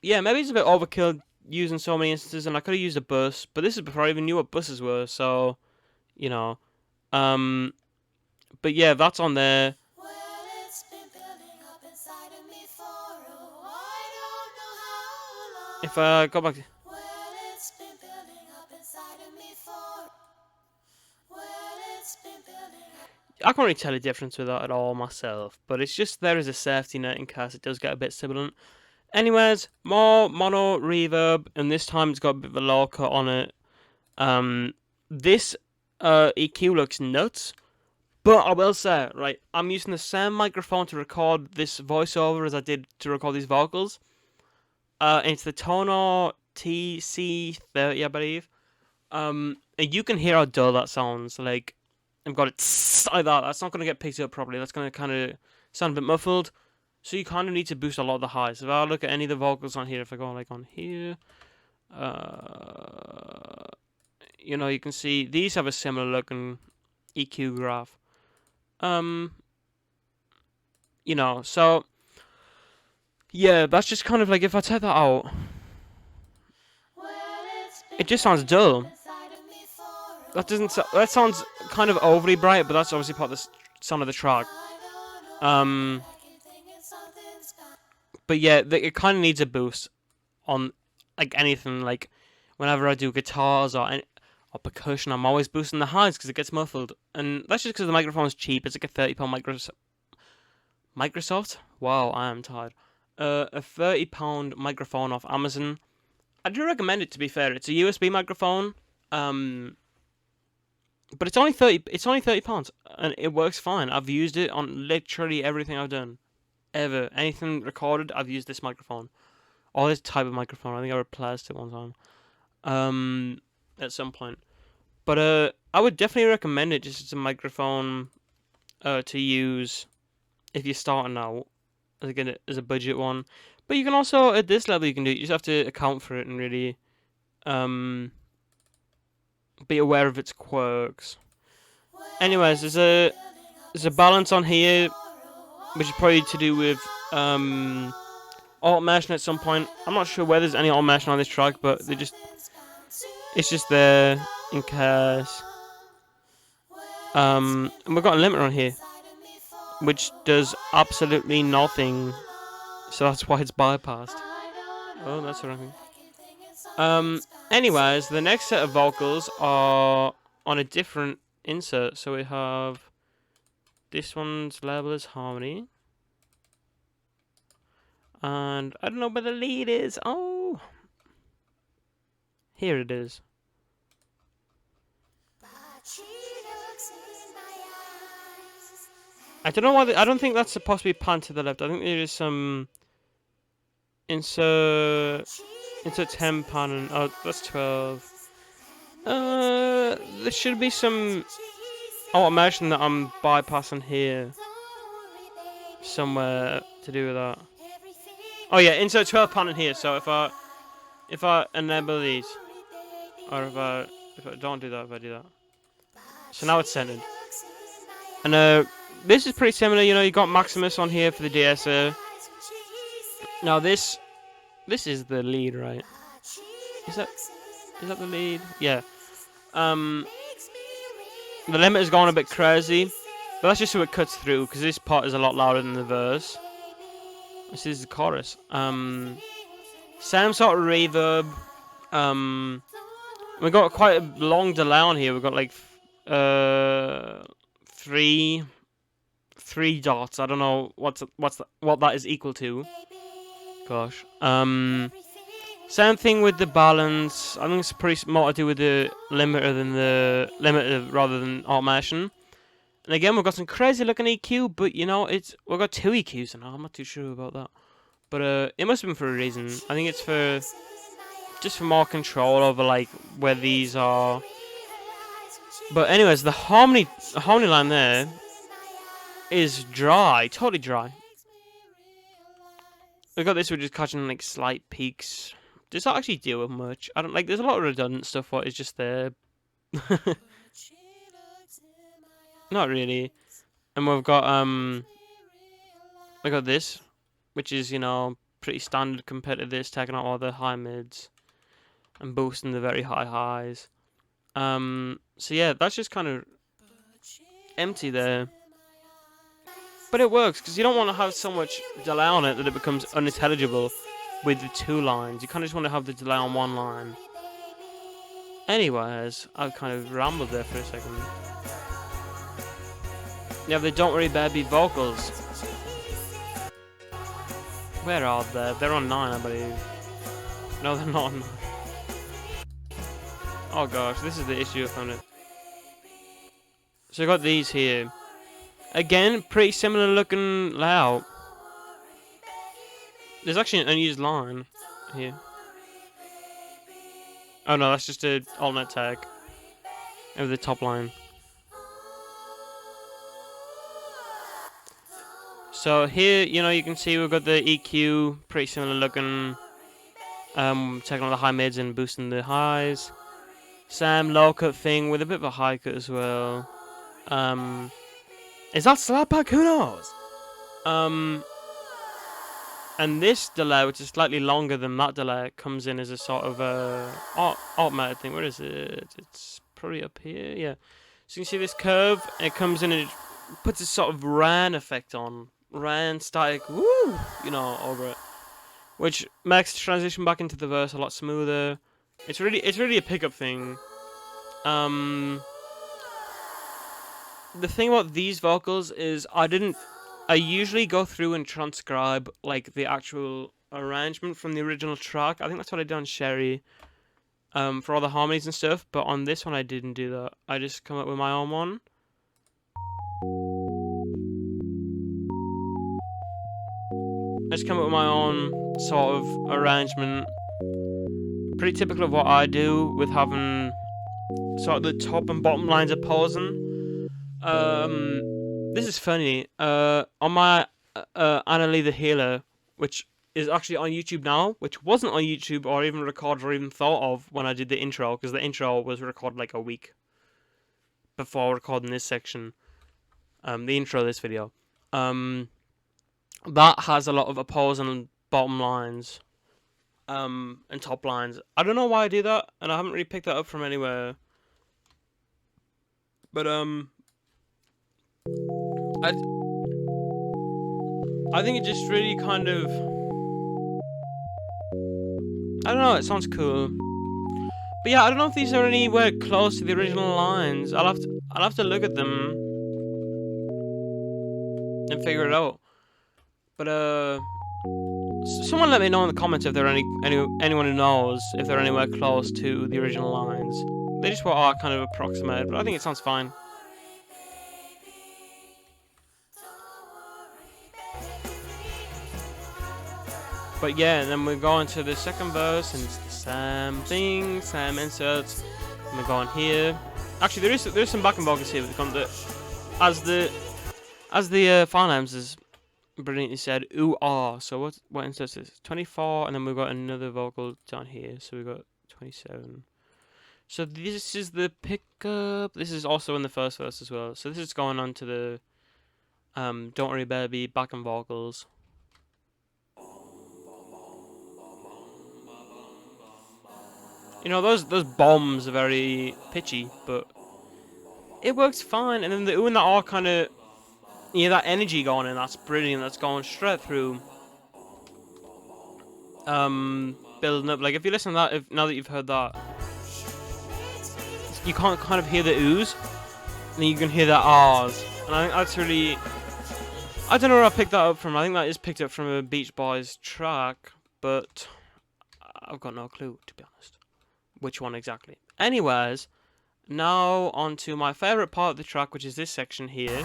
yeah, maybe it's a bit overkill using so many instances, and I could have used a bus, but this is before I even knew what buses were, so you know. But yeah, that's on there. Well, it's been building up inside of me for I don't know how long. If I go back to... Well, it's been building up inside of me for well, it's been building up. I can't really tell a difference with that at all myself, but it's just there as a safety net in case it does get a bit sibilant. Anyways, more mono reverb, and this time it's got a bit of a low cut on it. This EQ looks nuts, but I will say, right, I'm using the same microphone to record this voiceover as I did to record these vocals. And it's the Tono TC30, I believe. And you can hear how dull that sounds. Like, I've got it like that. That's not going to get picked up properly. That's going to kind of sound a bit muffled. So you kind of need to boost a lot of the highs. If I look at any of the vocals on here, if I go like on here, you know, you can see these have a similar looking EQ graph. You know, so yeah, that's just kind of like if I take that out, it just sounds dull. That sounds kind of overly bright, but that's obviously part of the sound of the track. But yeah, it kind of needs a boost on like anything. Like whenever I do guitars or percussion, I'm always boosting the highs because it gets muffled, and that's just because the microphone's cheap. It's like a £30 Microsoft. Wow, I am tired. A £30 microphone off Amazon. I do recommend it. To be fair, it's a USB microphone. But it's only £30, and it works fine. I've used it on literally everything I've done, ever. Anything recorded, I've used this microphone, or this type of microphone. I think I replaced it one time, at some point. But I would definitely recommend it just as a microphone, to use if you're starting out, as a budget one. But you can also at this level you can do it. You just have to account for it and really, be aware of its quirks. Anyways, there's a balance on here, which is probably to do with automation at some point. I'm not sure whether there's any automation on this track, but it's just there in case. And we've got a limiter on here, which does absolutely nothing, so that's why it's bypassed. Oh, that's the wrong thing. Anyways, the next set of vocals are on a different insert. So we have this one's label as harmony, and I don't know where the lead is. Oh, here it is. I don't know why. I don't think that's supposed to be pan to the left. I think there is some insert 10 pan, and oh, that's 12. There should be some automation that I'm bypassing here somewhere to do with that. Oh yeah, insert 12 pound in here. So if I enable these, or if I don't do that, if I do that, so now it's centered. And this is pretty similar. You know, you got Maximus on here for the DSO. Now this is the lead, right? Is that the lead? Yeah. The limit is going a bit crazy, but that's just so it cuts through, because this part is a lot louder than the verse. This is the chorus. Same sort of reverb. We got quite a long delay on here. We've got like three dots. I don't know what that is equal to. Gosh. Same thing with the balance. I think it's pretty more to do with the limiter rather than automation. And again, we've got some crazy looking EQ, but you know, we've got 2 EQs now. I'm not too sure about that, but it must have been for a reason. I think it's for just for more control over like where these are. But anyways, the harmony line there is dry, totally dry. We got this, which is catching like slight peaks. Does that actually deal with much? I don't like. There's a lot of redundant stuff. What is just there? Not really. And we've got this, which is, you know, pretty standard compared to this, taking out all the high mids and boosting the very high highs. So yeah, that's just kind of empty there. But it works, because you don't want to have so much delay on it that it becomes unintelligible with the 2 lines. You kind of just want to have the delay on 1 line. Anyways, I've kind of rambled there for a second. You have the Don't Worry Baby vocals. Where are they? They're on 9, I believe. No, they're not on 9. Oh gosh, this is the issue I found it. So I got these here. Again, pretty similar looking layout. There's actually an unused line here. Oh no, that's just an alternate tag over the top line. So here, you know, you can see we've got the EQ, pretty similar looking. Taking on the high mids and boosting the highs. Same low cut thing with a bit of a high cut as well. Is that slapback? Who knows? And this delay, which is slightly longer than that delay, comes in as a sort of automated thing. Where is it? It's probably up here. Yeah. So you can see this curve, and it comes in and it puts a sort of rain effect on. Rain, static, woo! You know, over it. Which makes the transition back into the verse a lot smoother. It's really a pickup thing. The thing about these vocals is I usually go through and transcribe like the actual arrangement from the original track. I think that's what I did on Sherry, for all the harmonies and stuff. But on this one, I didn't do that. I just come up with my own one. I just come up with my own sort of arrangement. Pretty typical of what I do with having sort of the top and bottom lines opposing. This is funny. On my Annalie the Healer, which is actually on YouTube now, which wasn't on YouTube or even recorded or even thought of when I did the intro, because the intro was recorded like a week before recording this section. The intro of this video. That has a lot of opposing bottom lines. And top lines. I don't know why I do that, and I haven't really picked that up from anywhere. But I think it just really kind of, I don't know, it sounds cool. But yeah, I don't know if these are anywhere close to the original lines. I'll have to look at them and figure it out. But someone let me know in the comments if there are anyone who knows if they're anywhere close to the original lines. They just were kind of approximated, but I think it sounds fine. But yeah, and then we go into the second verse, and it's the same thing, same inserts. And we go on here. Actually, there's some backing vocals here, but as the file names is brilliantly said, ooh, ah. So what instance is this? 24, and then we've got another vocal down here. So we've got 27. So this is the pickup. This is also in the first verse as well. So this is going on to the Don't Worry Baby backing vocals. You know, those bombs are very pitchy, but it works fine. And then the ooh and the ah kind of, that energy going in, that's brilliant. That's going straight through. Building up. Like if you listen to that, now that you've heard that, you can't kind of hear the oohs, and then you can hear the ahs. And I think that's really, I don't know where I picked that up from. I think that is picked up from a Beach Boys track, but I've got no clue, to be honest, which one exactly. Anyways, now on to my favourite part of the track, which is this section here.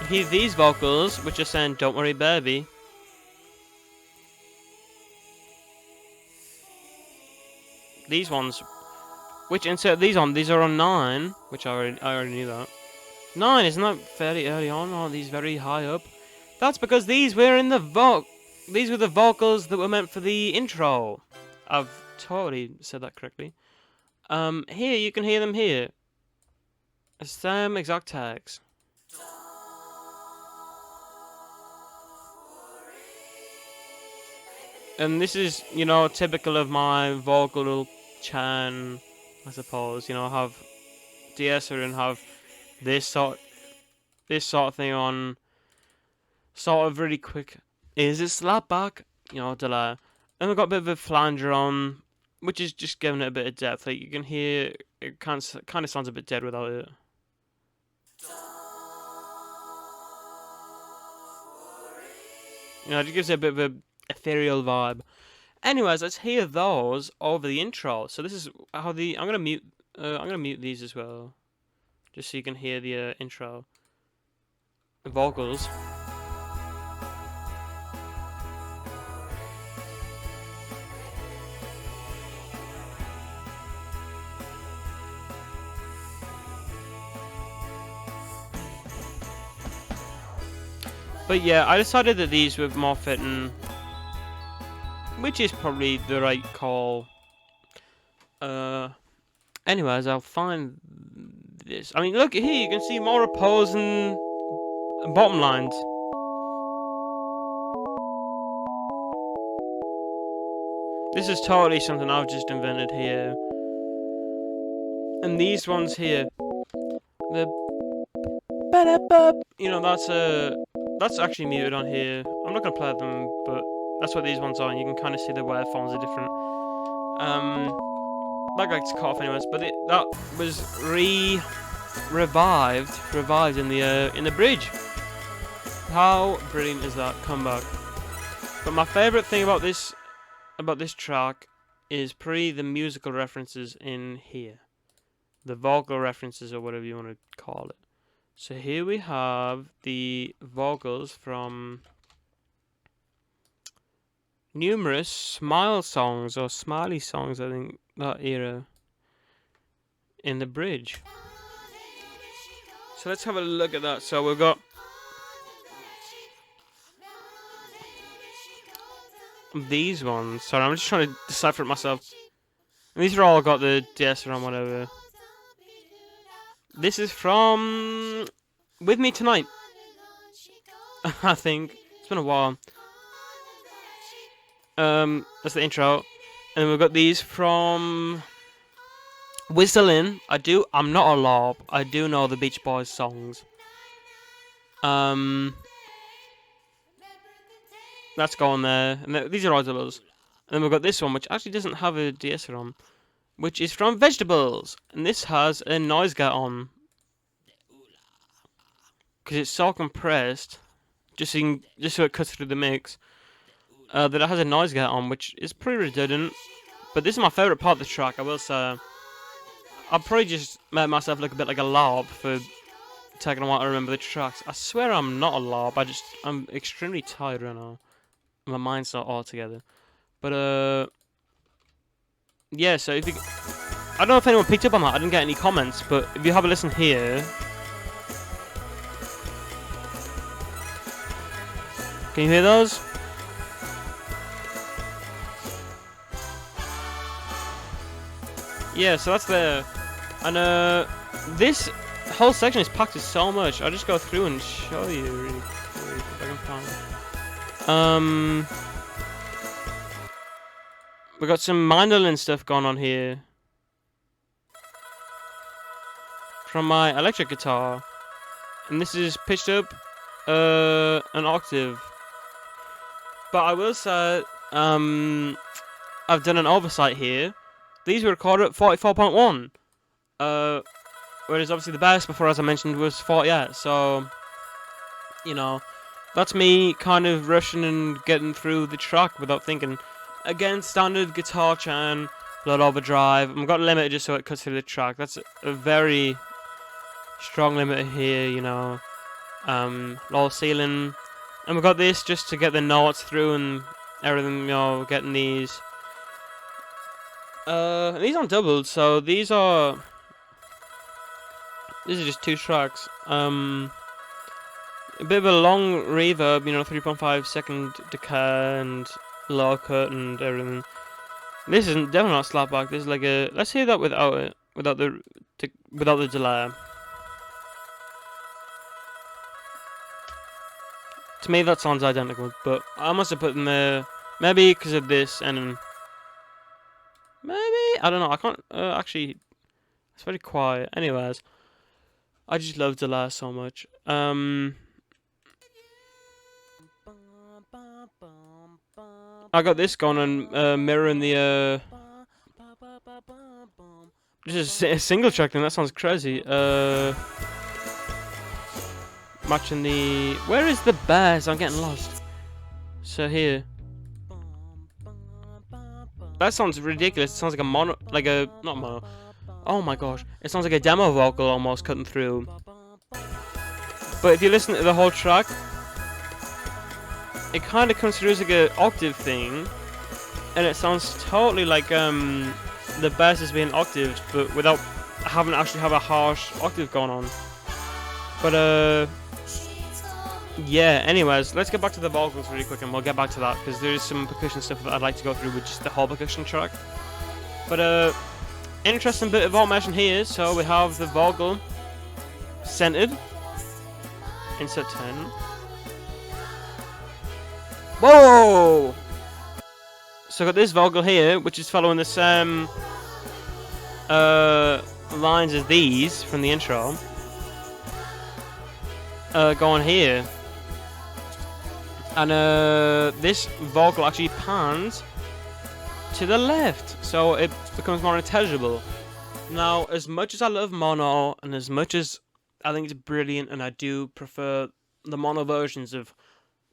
You hear these vocals, which are saying, "Don't worry, baby." These ones, which insert these on, these are on 9, which I already knew that. 9, isn't that fairly early on, or are these very high up? That's because these were in the these were the vocals that were meant for the intro. I've totally said that correctly. Here, you can hear them here. Same exact tags. And this is, typical of my vocal chan, I suppose. Have de-esser and have this sort of thing on, sort of really quick. Is it slap back? Delay. And we've got a bit of a flanger on, which is just giving it a bit of depth. Like you can hear, it kind of sounds a bit dead without it. It just gives it a bit of a ethereal vibe. Anyways, let's hear those over the intro. So this is how I'm gonna mute these as well, just so you can hear the intro, the vocals. But yeah, I decided that these were more fitting, which is probably the right call. Anyways, I'll find this. I mean, look here, you can see more opposing bottom lines. This is totally something I've just invented here. And these ones here, the that's actually muted on here. I'm not gonna play them, but that's what these ones are, and you can kind of see the waveforms are different. That guy's cut off anyways, but that was revived in the bridge. How brilliant is that comeback? But my favourite thing about this track is the musical references in here, the vocal references or whatever you want to call it. So here we have the vocals from numerous smile songs or smiley songs, I think, that era, in the bridge. So let's have a look at that. So we've got these ones. Sorry, I'm just trying to decipher it myself. And these are all got the DS or whatever. This is from With Me Tonight. I think. It's been a while. That's the intro. And then we've got these from Whistling. I'm not a lob. I do know the Beach Boys songs. That's going there. And these are Oddfellows. And then we've got this one, which actually doesn't have a de-esser on, which is from Vegetables. And this has a noise gate on, because it's so compressed, just so it cuts through the mix, that it has a noise gate on, which is pretty redundant. But this is my favourite part of the track, I will say. I'll probably just make myself look a bit like a lob for taking a while to remember the tracks. I swear I'm not a lob, I'm extremely tired right now. My mind's not all together. But, yeah, so if you... I don't know if anyone picked up on that, I didn't get any comments, but if you have a listen here, Can you hear those? Yeah, so that's there. And this whole section is packed with so much. I'll just go through and show you really quick if I can find it. We got some mandolin stuff going on here from my electric guitar, and this is pitched up an octave. But I will say, I've done an oversight here. These were recorded at 44.1. Whereas obviously the bass before, as I mentioned, was 48. So, you know, that's me kind of rushing and getting through the track without thinking. Again, standard guitar chain, low overdrive. I've got a limiter just so it cuts through the track. That's a very strong limiter here, you know. Low ceiling. And we've got this just to get the notes through and everything, you know, getting these. These aren't doubled, so these are just 2 tracks. A bit of a long reverb, you know, 3.5 second decay and low cut and everything. This isn't definitely not slapback. This is like a. Let's hear that without it, without the delay. To me, that sounds identical, but I must have put in there maybe because of this and maybe I don't know. I can't actually. It's very quiet. Anyways, I just love delay so much. I got this going on mirroring the just a single track thing. That sounds crazy. Matching the. Where is the bass? I'm getting lost. So here. That sounds ridiculous. It sounds like a mono, like a not mono. Oh my gosh! It sounds like a demo vocal almost cutting through. But if you listen to the whole track, it kind of comes through as like a octave thing, and it sounds totally like the bass is being octaved, but without having to actually have a harsh octave going on. But yeah. Anyways, let's get back to the vocals really quick, and we'll get back to that because there is some percussion stuff that I'd like to go through with just the whole percussion track. But interesting bit of automation here. So we have the vocal centered. Insert 10. Whoa! So I got this vocal here, which is following the same lines as these from the intro. Going here. And this vocal actually pans to the left, so it becomes more intelligible. Now, as much as I love mono, and as much as I think it's brilliant, and I do prefer the mono versions of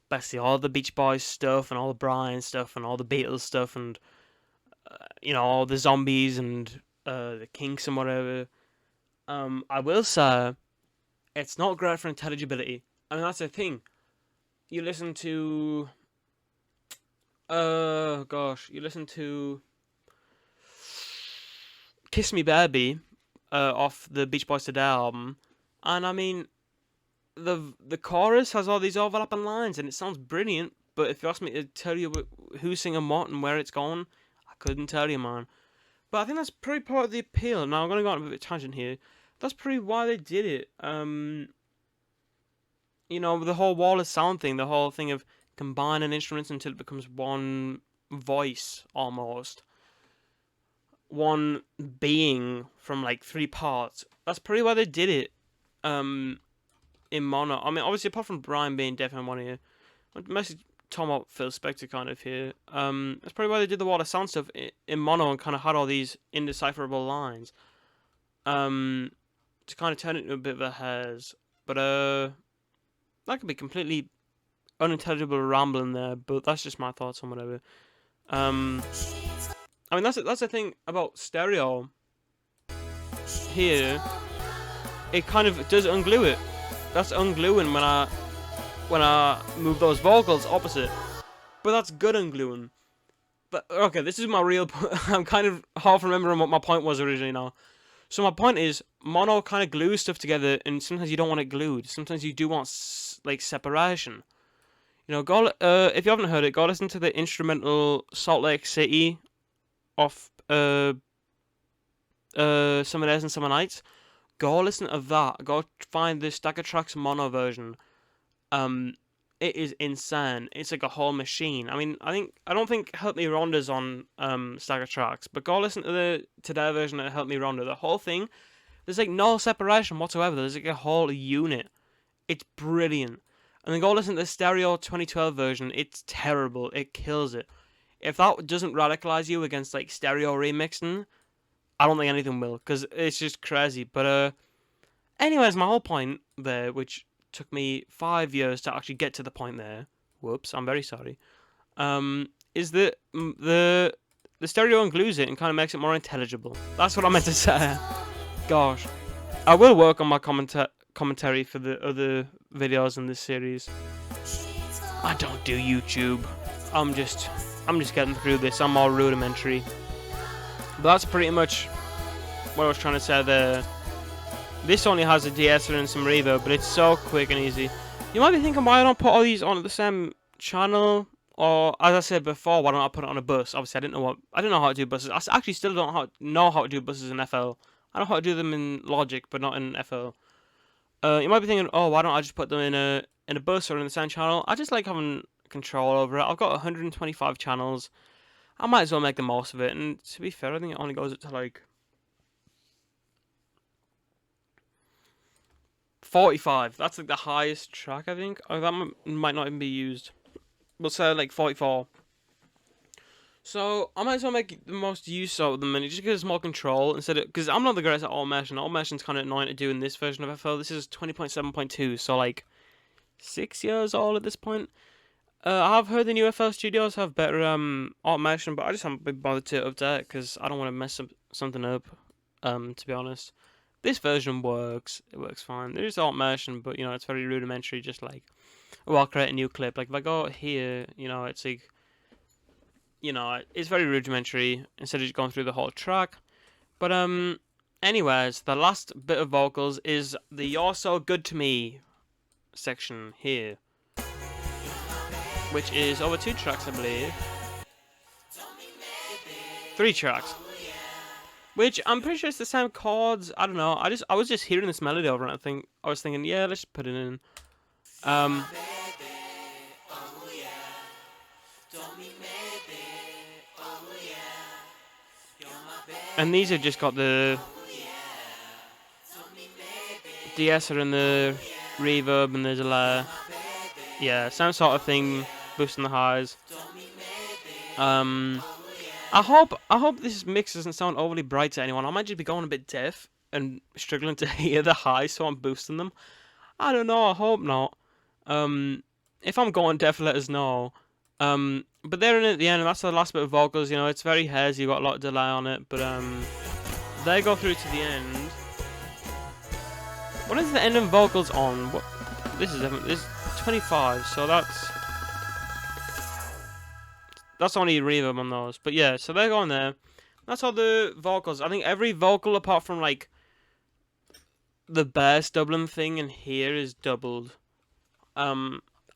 basically all the Beach Boys stuff, and all the Brian stuff, and all the Beatles stuff, and you know, all the Zombies and the Kinks and whatever. I will say it's not great for intelligibility. I mean, that's the thing. You listen to you listen to Kiss Me Baby off the Beach Boys Today album, and I mean the chorus has all these overlapping lines and it sounds brilliant, but if you ask me to tell you who's singing what and where it's going, I couldn't tell you, man. But I think that's pretty part of the appeal. Now I'm gonna go on a bit of a tangent here. That's pretty why they did it. You know, the whole wall of sound thing, the whole thing of combining instruments until it becomes one voice almost. One being from like 3 parts. That's pretty why they did it. In mono. I mean, obviously, apart from Brian being deaf in one ear, mostly Tom out Phil Spector kind of here. That's probably why they did the wall of sound stuff in mono and kind of had all these indecipherable lines. To kind of turn it into a bit of a haze. But that could be completely unintelligible rambling there, but that's just my thoughts on whatever. I mean, that's the thing about stereo. Here, it kind of does unglue it. That's ungluing when I move those vocals opposite. But that's good ungluing. But okay, this is my real point. I'm kind of half remembering what my point was originally now. So my point is, mono kind of glues stuff together, and sometimes you don't want it glued. Sometimes you do want like separation. Go if you haven't heard it, go listen to the instrumental Salt Lake City off Summer Days and Summer Nights. Go listen to that. Go find the Stack of Tracks mono version. It is insane. It's like a whole machine. I mean, I don't think Help Me Ronda's on Stack of Tracks, but go listen to the Today version of Help Me Ronda. The whole thing, there's like no separation whatsoever. There's like a whole unit. It's brilliant. And then go listen to the Stereo 2012 version. It's terrible. It kills it. If that doesn't radicalize you against like stereo remixing, I don't think anything will, because it's just crazy. But anyways, my whole point there, which took me 5 years to actually get to the point there. Whoops, I'm very sorry. Is that the stereo unglues it and kind of makes it more intelligible. That's what I meant to say. Gosh, I will work on my commentary for the other videos in this series. I don't do YouTube. I'm just getting through this. I'm all rudimentary. But that's pretty much what I was trying to say there. This only has a de-esser and some reverb, but it's so quick and easy. You might be thinking, why I don't put all these on the same channel, or as I said before, why don't I put it on a bus? Obviously, I didn't know how to do buses. I actually still don't know how to do buses in FL. I know how to do them in Logic, but not in FL. You might be thinking, oh, why don't I just put them in a bus or in the same channel? I just like having control over it. I've got 125 channels. I might as well make the most of it. And to be fair, I think it only goes up to like 45. That's like the highest track, I think. Oh, that might not even be used. We'll say like 44. So I might as well make the most use of them, and it just gives more control instead of, because I'm not the greatest at automation. Automation's kind of annoying to do in this version of FL. This is 20.7.2, so like 6 years old at this point. I've heard the new FL Studios have better automation, but I just haven't been bothered to update because I don't want to mess something up. To be honest, this version works. It works fine. There is automation, but it's very rudimentary. Just like, oh, I'll create a new clip. Like if I go here, it's like, it's very rudimentary instead of just going through the whole track. But anyways, the last bit of vocals is the "You're So Good to Me" section here, which is over 2 tracks, I believe. 3 tracks. Which I'm pretty sure it's the same chords. I don't know. I was just hearing this melody over and I was thinking, yeah, let's put it in. And these have just got the de-esser and the reverb and the delay. Yeah, same sort of thing, boosting the highs. I hope this mix doesn't sound overly bright to anyone. I might just be going a bit deaf and struggling to hear the highs, so I'm boosting them. I don't know. I hope not. If I'm going deaf, let us know. But they're in at the end, and that's the last bit of vocals. It's very hazy. Got a lot of delay on it, but they go through to the end. What is the end of vocals on? What? This is 25, so that's only reverb on those. But yeah, so they're going there. That's all the vocals. I think every vocal apart from like the bass doubling thing in here is doubled.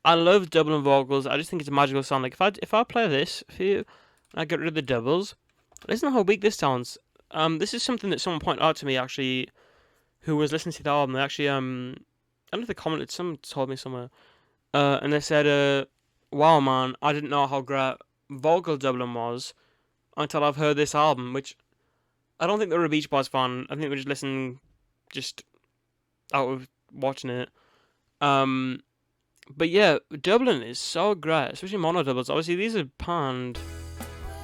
I love doubling vocals. I just think it's a magical sound. Like if I play this for you, and I get rid of the doubles, listen to how weak this sounds. This is something that someone pointed out to me actually, who was listening to the album. They actually I don't know if they commented. Someone told me somewhere, and they said, "Wow, man, I didn't know how great vocal doubling was until I've heard this album." Which I don't think they were a Beach Boys fan. I think they were just listening, just out of watching it. But yeah, doubling is so great, especially mono doubles. Obviously, these are panned,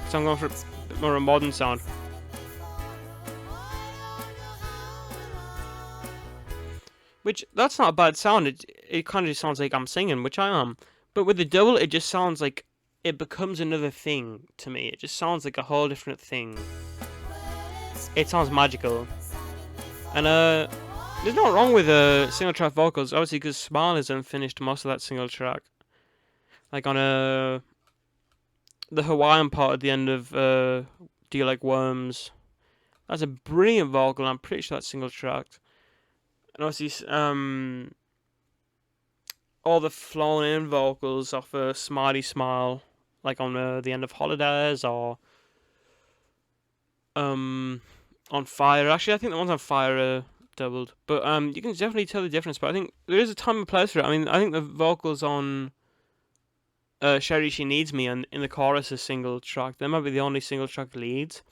so I'm going for a bit more of a modern sound. Which, that's not a bad sound. It kind of just sounds like I'm singing, which I am. But with the double, it just sounds like it becomes another thing to me. It just sounds like a whole different thing. It sounds magical. And there's nothing wrong with single track vocals, obviously, because Smile is unfinished most of that single track. Like on the Hawaiian part at the end of Do You Like Worms? That's a brilliant vocal. I'm pretty sure that's single tracked. And obviously, all the flown in vocals off Smiley Smile, like on the end of Holidays or on Fire. Actually, I think the ones on Fire are doubled, but you can definitely tell the difference. But I think there is a time and place for it. I mean, I think the vocals on Sherry She Needs Me and in the chorus is single track. They might be the only single track leads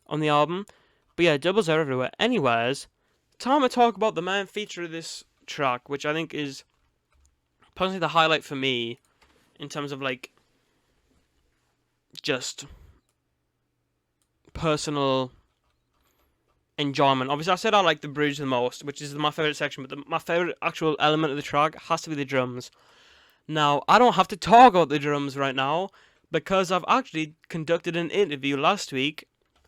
on the album. But yeah, doubles are everywhere. Anyways, time to talk about the main feature of this track, which I think is personally the highlight for me in terms of like just personal enjoyment. Obviously, I said I like the bridge the most, which is my favorite section, but my favorite actual element of the track has to be the drums. Now, I don't have to talk about the drums right now because I've actually conducted an interview last week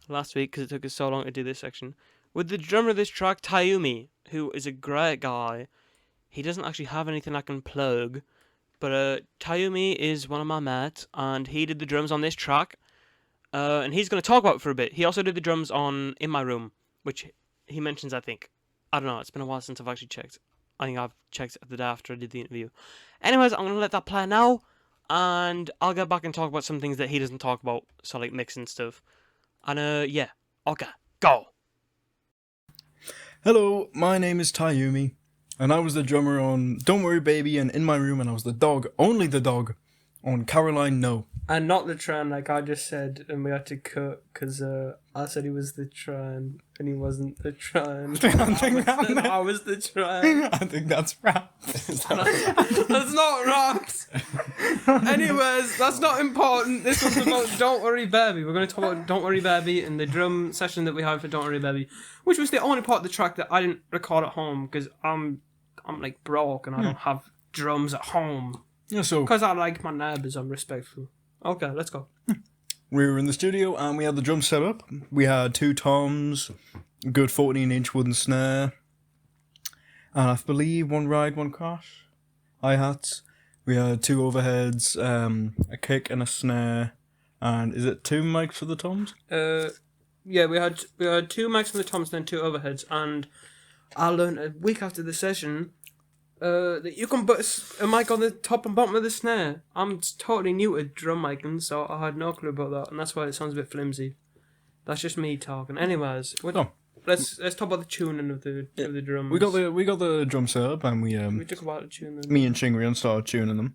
because it took us so long to do this section, with the drummer of this track, Tayumi, who is a great guy. He doesn't actually have anything I can plug, but Tayumi is one of my mates, and he did the drums on this track, and he's going to talk about it for a bit. He also did the drums on In My Room, which he mentions, I think. I don't know, it's been a while since I've actually checked. I think I've checked the day after I did the interview. Anyways, I'm going to let that play now, and I'll get back and talk about some things that he doesn't talk about, so like mixing stuff. And yeah, okay, go. Hello, my name is Tayumi, and I was the drummer on Don't Worry Baby and In My Room, and I was the dog, only the dog, on Caroline No. And not the Tran, like I just said, and we had to cut because I said he was the Tran, and he wasn't the Tran. I was the Tran. I think that's rap. That's not rocks. Anyways, that's not important. This one's about Don't Worry Baby. We're going to talk about Don't Worry Baby and the drum session that we had for Don't Worry Baby, which was the only part of the track that I didn't record at home because I'm like broke and I don't have drums at home. Yeah, so Because I like my neighbours, I'm respectful. Okay, let's go. we were in the studio and we had the drum set up. We had 2 toms, a good 14-inch wooden snare, and I believe 1 ride, 1 crash, hi-hats. We had 2 overheads, a kick and a snare, and is it 2 mics for the toms? Yeah, we had 2 mics on the toms, then 2 overheads, and I learned a week after the session that you can put a mic on the top and bottom of the snare. I'm totally new to drum micing, so I had no clue about that, and that's why it sounds a bit flimsy. That's just me talking. Anyways, let's talk about the tuning of the drums. We got the drum set up, and we took a while to tune them. me and Chingrian started tuning them,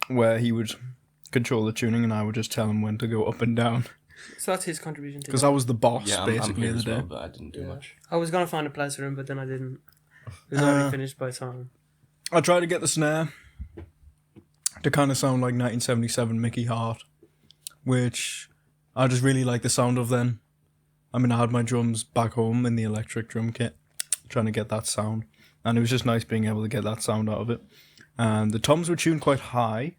where he would control the tuning and I would just tell him when to go up and down. So that's his contribution to it. Because I was the boss, Yeah, basically, I'm of the here day. as well, but I didn't do much. I was going to find a place for him, but then I didn't. It was already finished by the time. I tried to get the snare to kind of sound like 1977 Mickey Hart, which I just really like the sound of then. I mean, I had my drums back home in the electric drum kit, trying to get that sound. And it was just nice being able to get that sound out of it. And the toms were tuned quite high.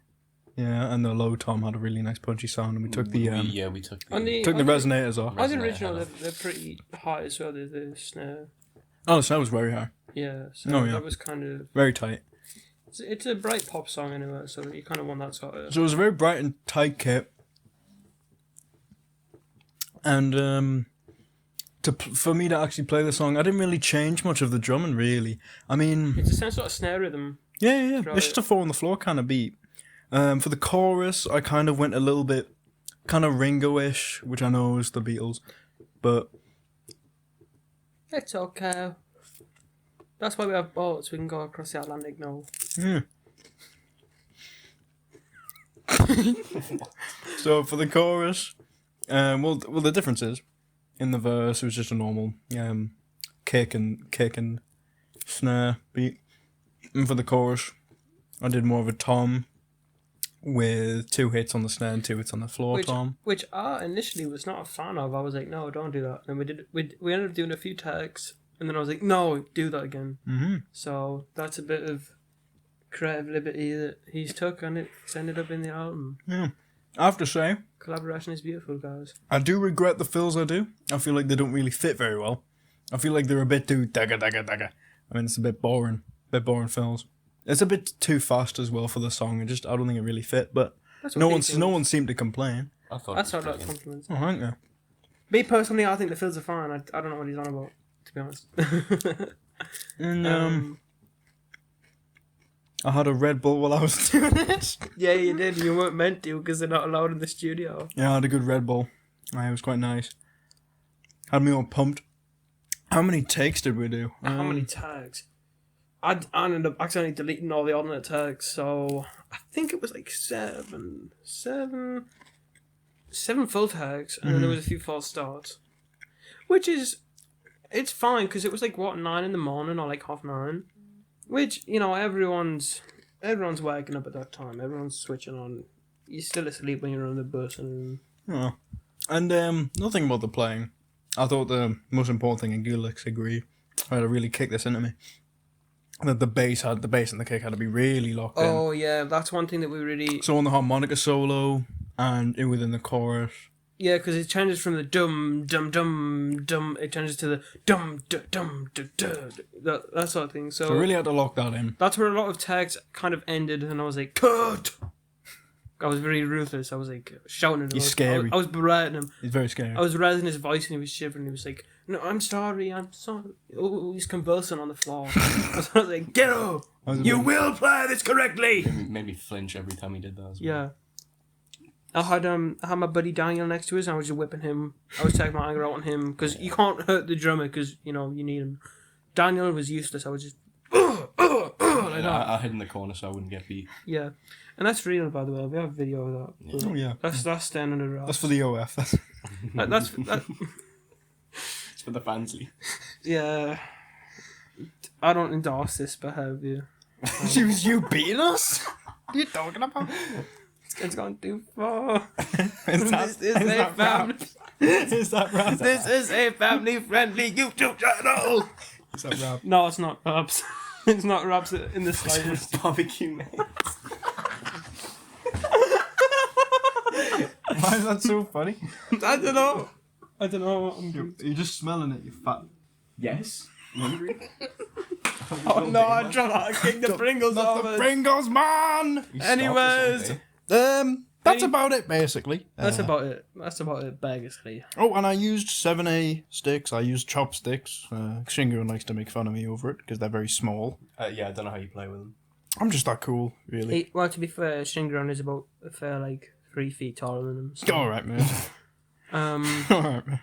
Yeah, and the low tom had a really nice punchy sound. And we took the we took the... took the resonators off. On the original, they're pretty high as well, the snare. Oh, the snare was very high. Yeah, so Oh, yeah. that was kind of... Very tight. It's a bright pop song anyway, so you kind of want that sort of... So it was a very bright and tight kit. And for me to actually play the song, I didn't really change much of the drumming, really. I mean... It's the same sort of snare rhythm. Yeah. It's just a 4 on the floor kind of beat. For the chorus, I kind of went a little bit kind of Ringo-ish, which I know is the Beatles, but... It's okay. That's why we have boats, we can go across the Atlantic now. Yeah. So for the chorus, well, the difference is, in the verse, it was just a normal kick and snare beat. And for the chorus, I did more of a tom with 2 hits on the snare and 2 hits on the floor tom. Which I initially was not a fan of. I was like, no, don't do that. And we ended up doing a few takes, and then I was like, no, do that again. Mm-hmm. So that's a bit of creative liberty that he's took, and it's ended up in the album. Yeah. I have to say, Collaboration is beautiful, guys. I do regret the fills I do. I feel like they don't really fit very well. I feel like they're a bit too dagga dagga dagga. I mean, it's a bit boring. Fills. It's a bit too fast as well for the song. I don't think it really fit, but no one seemed to complain. I thought That's it was how that brilliant. compliments. Oh, thank you. Me personally, I think the fills are fine. I don't know what he's on about, to be honest. And I had a Red Bull while I was doing it. Yeah, you did. You weren't meant to because they're not allowed in the studio. Yeah, I had a good Red Bull. It was quite nice. Had me all pumped. How many takes did we do? How many tags? I ended up accidentally deleting all the alternate tags, so I think it was like seven full tags, and then there was a few false starts, which is, it's fine because it was like 9 in the morning or like 9:30, which everyone's waking up at that time, everyone's switching on. You're still asleep when you're on the bus, and Oh. And nothing about the playing. I thought the most important thing, and gooolixx agree, I had to really kick this into me, that the bass and the kick had to be really locked in. oh yeah, that's one thing that we really. So on the harmonica solo and within the chorus. Yeah, because it changes from the dum dum dum dum. It changes to the dum dum dum dum dum. That sort of thing. So So I really had to lock that in. that's where a lot of tags kind of ended, and I was like, cut. I was very ruthless. I was like shouting at him. He's scary. I was berating him. It's very scary. I was raising his voice, and he was shivering. He was like, "No, I'm sorry. I'm sorry." Oh, he's convulsing on the floor. I was like, "Get up! You will play this correctly." Made me flinch every time he did that as well. Yeah. I had my buddy Daniel next to us, and I was just whipping him. I was taking my anger out on him because you can't hurt the drummer because you need him. Daniel was useless. I was just like that. I hid in the corner so I wouldn't get beat. Yeah, and that's real, by the way. We have a video of that. Oh yeah. That's standing in the That's for the OF. That's It's for the fansly. Yeah. I don't endorse this behaviour. She was you beating us? What are you talking about? It's gone too far. Is This is a family. Is that rap? This is a family-friendly YouTube channel. Is that rap? No, it's not raps. It's not raps in the slightest. Barbecue mate. Why is that so funny? I don't know. You're just smelling it, you fat. Yes. Oh no, I'm trying to kick the Pringles off The it. Pringles, man! Anyways. That's about it, basically. That's about it. That's about it, basically. Oh, and I used 7A sticks. I used chopsticks. Shingo likes to make fun of me over it because they're very small. Yeah, I don't know how you play with them. I'm just that cool, really. Well, to be fair, Shingeron is about a fair, 3 feet taller than him. So. Alright, man. Alright, man.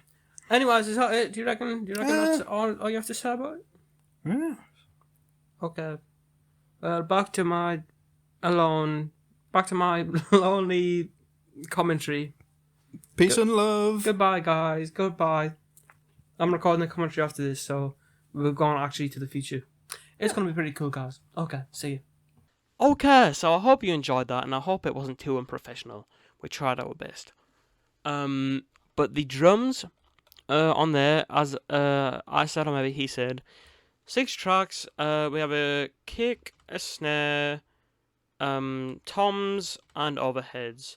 Anyways, is that it? Do you reckon that's all you have to say about it? Yeah. Okay. Well, back to my lonely commentary. Peace and love. Goodbye, guys. Goodbye. I'm recording the commentary after this, so we're going actually to the future. It's going to be pretty cool, guys. Okay, see you. Okay, so I hope you enjoyed that, and I hope it wasn't too unprofessional. We tried our best. But the drums on there, as I said, or maybe he said, 6 tracks. We have a kick, a snare, toms, and overheads.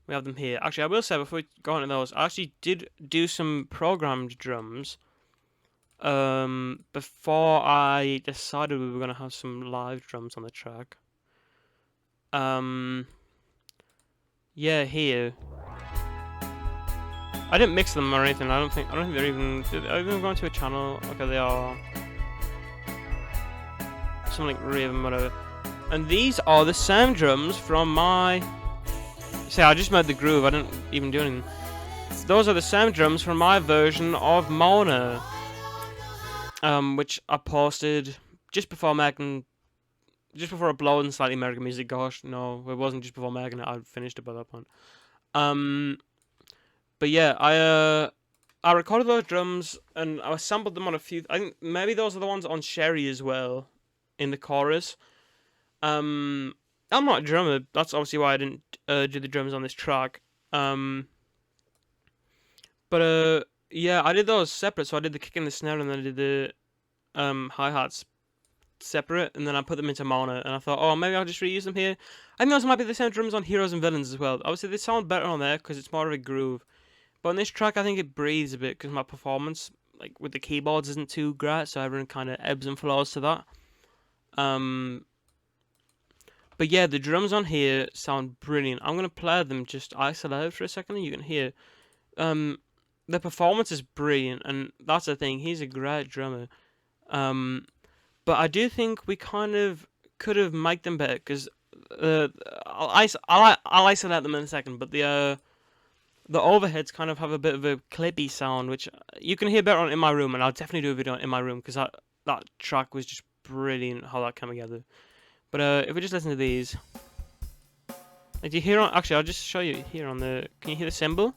We have them here. Actually, I will say before we go on to those, I actually did do some programmed drums before I decided we were going to have some live drums on the track. Yeah, here. I didn't mix them or anything. I don't think they're even. Are they even going to a channel? Okay, they are. Something like Raven, whatever. And these are the same drums from my. See, I just made the groove. I didn't even do anything. Those are the same drums from my version of Mona, which I posted just before making. Just before uploading Slightly American Music. Gosh, no, it wasn't just before making it. I finished it by that point. But yeah, I recorded those drums and I sampled them on a few. I think maybe those are the ones on Sherry as well, in the chorus. I'm not a drummer. That's obviously why I didn't do the drums on this track. But yeah, I did those separate. So I did the kick and the snare, and then I did the hi-hats separate, and then I put them into Mona, and I thought, oh, maybe I'll just reuse them here. I think those might be the same drums on Heroes and Villains as well. Obviously, they sound better on there because it's more of a groove. But on this track, I think it breathes a bit because my performance, like with the keyboards, isn't too great, so everyone kind of ebbs and flows to that. But yeah, the drums on here sound brilliant. I'm gonna play them just isolated for a second, and you can hear. The performance is brilliant, and that's the thing. He's a great drummer. But I do think we kind of could have mic'd them better, because I'll isolate them in a second, but the overheads kind of have a bit of a clippy sound, which you can hear better on In My Room, and I'll definitely do a video on In My Room, because that track was just brilliant, how that came together. But if we just listen to these, do you hear actually, I'll just show you here on the, can you hear the cymbal?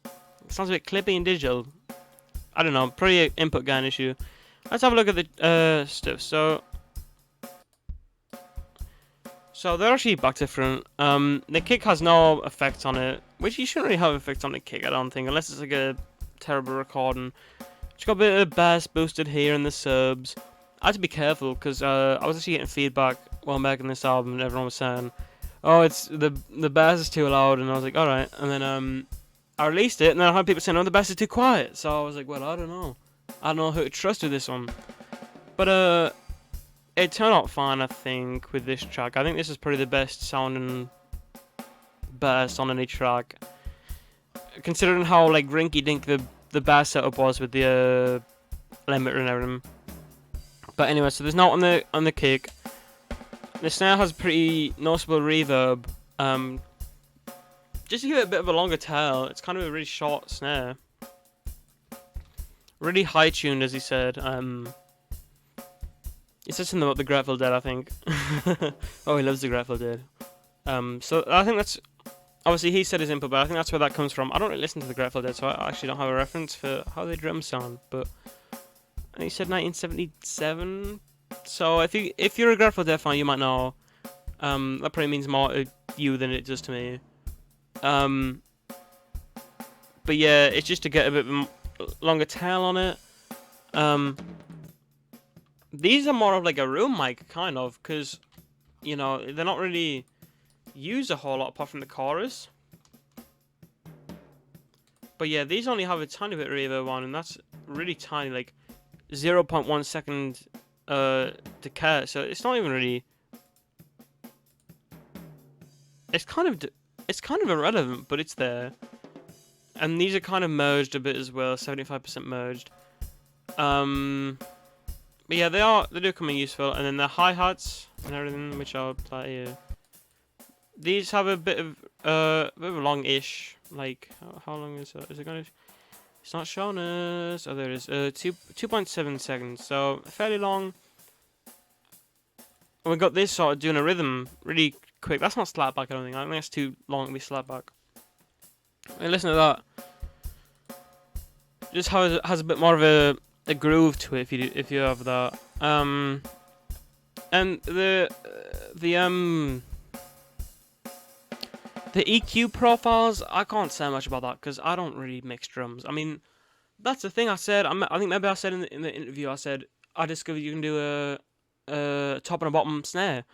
It sounds a bit clippy and digital. I don't know, probably an input gain issue. Let's have a look at the stuff. So they're actually back different. The kick has no effect on it, which you shouldn't really have effect on the kick, I don't think, unless it's like a terrible recording. It's got a bit of bass boosted here in the subs. I had to be careful because I was actually getting feedback while making this album, and everyone was saying, "Oh, it's the bass is too loud," and I was like, "All right." And then I released it, and then I had people saying, "Oh, the bass is too quiet." So I was like, "Well, I don't know. I don't know who to trust with this one." But it turned out fine, I think, with this track. I think this is probably the best sounding bass on any track, considering how like rinky-dink the bass setup was with the limiter and everything. But anyway, so there's no on the kick. The snare has pretty noticeable reverb. Just to give it a bit of a longer tail, it's kind of a really short snare. Really high tuned, as he said. He said something about the Grateful Dead, I think. Oh, he loves the Grateful Dead. So I think that's, obviously he said his input, but I think that's where that comes from. I don't really listen to the Grateful Dead, so I actually don't have a reference for how the drums sound. But he said 1977. So if you're a Grateful Dead fan, you might know. That probably means more to you than it does to me. But yeah, it's just to get a bit longer tail on it. These are more of like a room mic, kind of, because, you know, they're not really used a whole lot apart from the chorus. But yeah, these only have a tiny bit of reverb on, and that's really tiny, like 0.1 second decay, so it's not even really. It's kind of irrelevant, but it's there. And these are kind of merged a bit as well, 75% merged. But yeah, they do come in useful, and then the hi-hats and everything, which I'll play here. These have a bit of a long-ish, like how long is it? Is it gonna? It's not showing us. Oh, there it is. 2.7 seconds, so fairly long. And we got this sort of doing a rhythm really quick. That's not slapback, I don't think. I think that's too long to be slapback. Hey, listen to that. Just has a bit more of a groove to it if you have that. And the EQ profiles, I can't say much about that because I don't really mix drums. I mean, that's the thing I said. I think maybe I said in the interview, I said I discovered you can do a top and a bottom snare.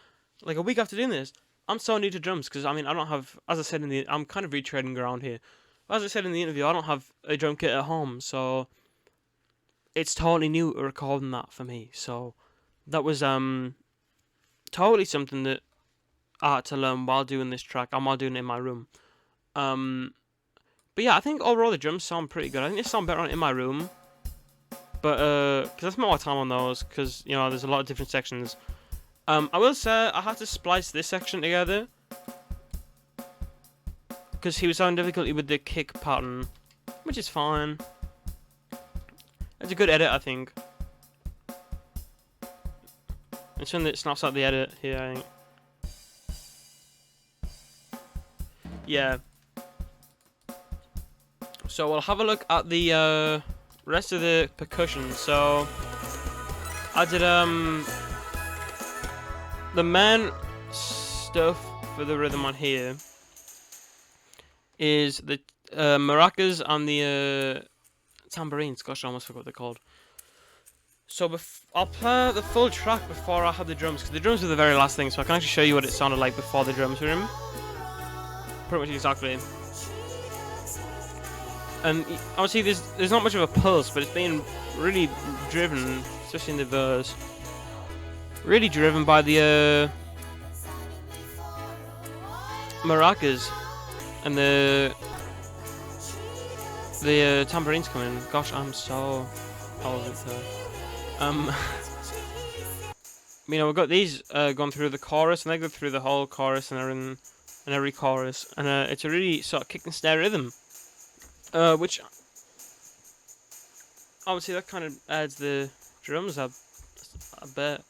Like a week after doing this, I'm so new to drums because I mean I don't have, as I said I'm kind of retreading ground here. As I said in the interview, I don't have a drum kit at home, so it's totally new recording that for me. So that was totally something that I had to learn while doing this track and while doing it in my room. But yeah, I think overall the drums sound pretty good. I think they sound better on In My Room, but because I spent more time on those because you know there's a lot of different sections. I will say I had to splice this section together because he was having difficulty with the kick pattern, which is fine. It's a good edit, I think. It's one that snaps out the edit here, I think. Yeah. So we'll have a look at the rest of the percussion. So I did the main stuff for the rhythm on here is the maracas and the tambourines. Gosh, I almost forgot what they're called. So I'll play the full track before I have the drums, because the drums were the very last thing, so I can actually show you what it sounded like before the drums were in. Pretty much exactly. And obviously there's not much of a pulse, but it's being really driven, especially in the verse. Really driven by the maracas and the tambourines coming. Gosh, I'm so old with that. you know, we've got these going through the chorus, and they go through the whole chorus, and they're in every chorus, and it's a really sort of kick and snare rhythm, which obviously that kind of adds the drums up a bit.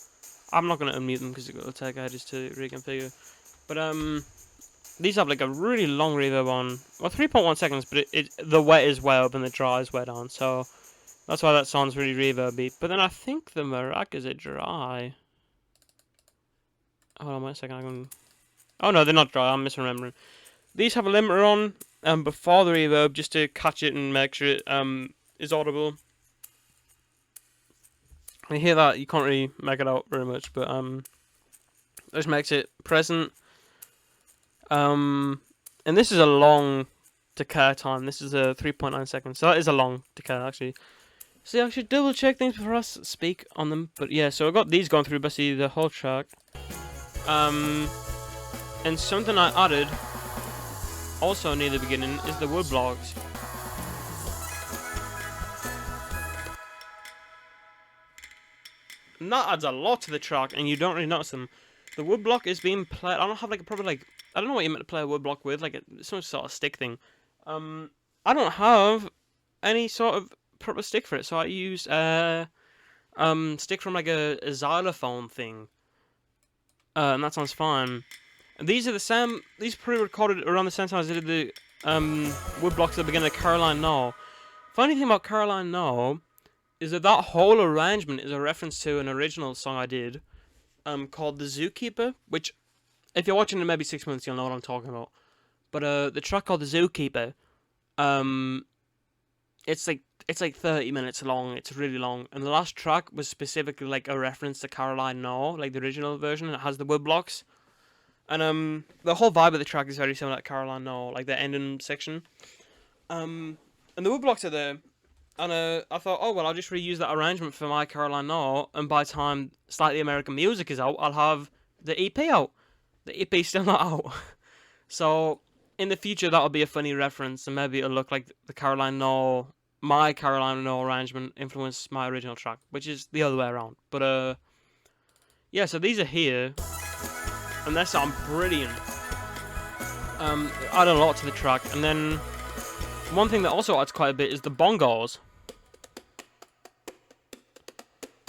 I'm not gonna unmute them because it'll take ages to reconfigure, but these have like a really long reverb on, well, 3.1 seconds, but the wet is way up and the dry is way down, so that's why that sounds really reverby. But then I think the maracas are dry. Hold on, wait a second. Oh no, they're not dry. I'm misremembering. These have a limiter on before the reverb just to catch it and make sure it is audible. You hear that? You can't really make it out very much, but this makes it present. And this is a long decay time. This is a 3.9 seconds, so that is a long decay actually. See, I should double check things before I speak on them. But yeah, so I've got these going through basically the whole track. And something I added also near the beginning is the wood blocks. And that adds a lot to the track, and you don't really notice them. The wood block is being played. I don't have like a proper like. I don't know what you meant to play a wood block with, like some sort of stick thing. I don't have any sort of proper stick for it, so I use stick from like a xylophone thing. And that sounds fine. And these are the same. These pre-recorded around the same time as I did the wood blocks at the beginning of Caroline No. Funny thing about Caroline No is that whole arrangement is a reference to an original song I did, called The Zookeeper, which, if you're watching in maybe 6 months, you'll know what I'm talking about. But the track called The Zookeeper, it's like 30 minutes long. It's really long, and the last track was specifically like a reference to Caroline No, like the original version. It has the wood blocks, and the whole vibe of the track is very similar to Caroline No, like the ending section. And the wood blocks are there. And I thought, oh well, I'll just reuse that arrangement for my Caroline No, and by the time Slightly American Music is out, I'll have the EP out. The EP's still not out. So, in the future, that'll be a funny reference, and maybe it'll look like the Caroline No, my Caroline No arrangement influenced my original track, which is the other way around. But, yeah, so these are here, and they sound brilliant. Add a lot to the track, and then one thing that also adds quite a bit is the bongos.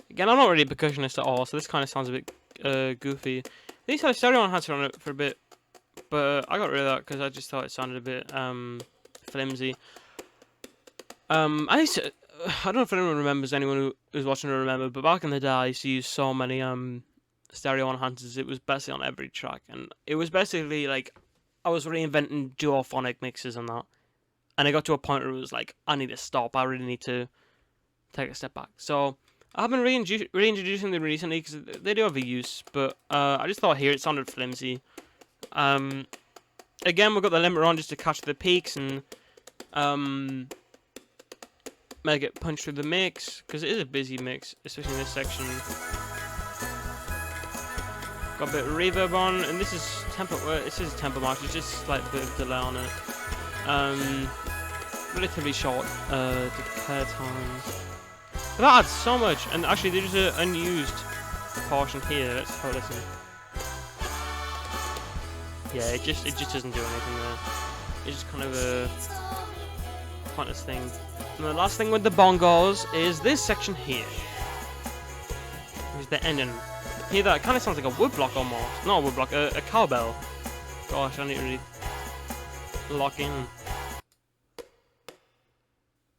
Again, I'm not really a percussionist at all, so this kind of sounds a bit goofy. These had a stereo enhancer on it for a bit, but I got rid of that because I just thought it sounded a bit flimsy. I don't know if anyone remembers, anyone who's watching will remember, but back in the day I used to use so many stereo enhancers. It was basically on every track, and it was basically like I was reinventing duophonic mixes and that. And I got to a point where it was like, I need to stop. I really need to take a step back. So I've been reintroducing them recently because they do have a use. But I just thought here it sounded flimsy. Again, we've got the limiter on just to catch the peaks and make it punch through the mix. Because it is a busy mix, especially in this section. Got a bit of reverb on. And this is tempo. It says tempo march. It's just a slight bit of delay on it. Relatively short decay times. But that adds so much, and actually there's an unused portion here. Let's have a listen. Yeah, it just doesn't do anything there. It's just kind of a pointless thing. And the last thing with the bongos is this section here. Is the ending. Hear that? It kind of sounds like a woodblock almost. Not a woodblock, a cowbell. Gosh, I need to really lock in.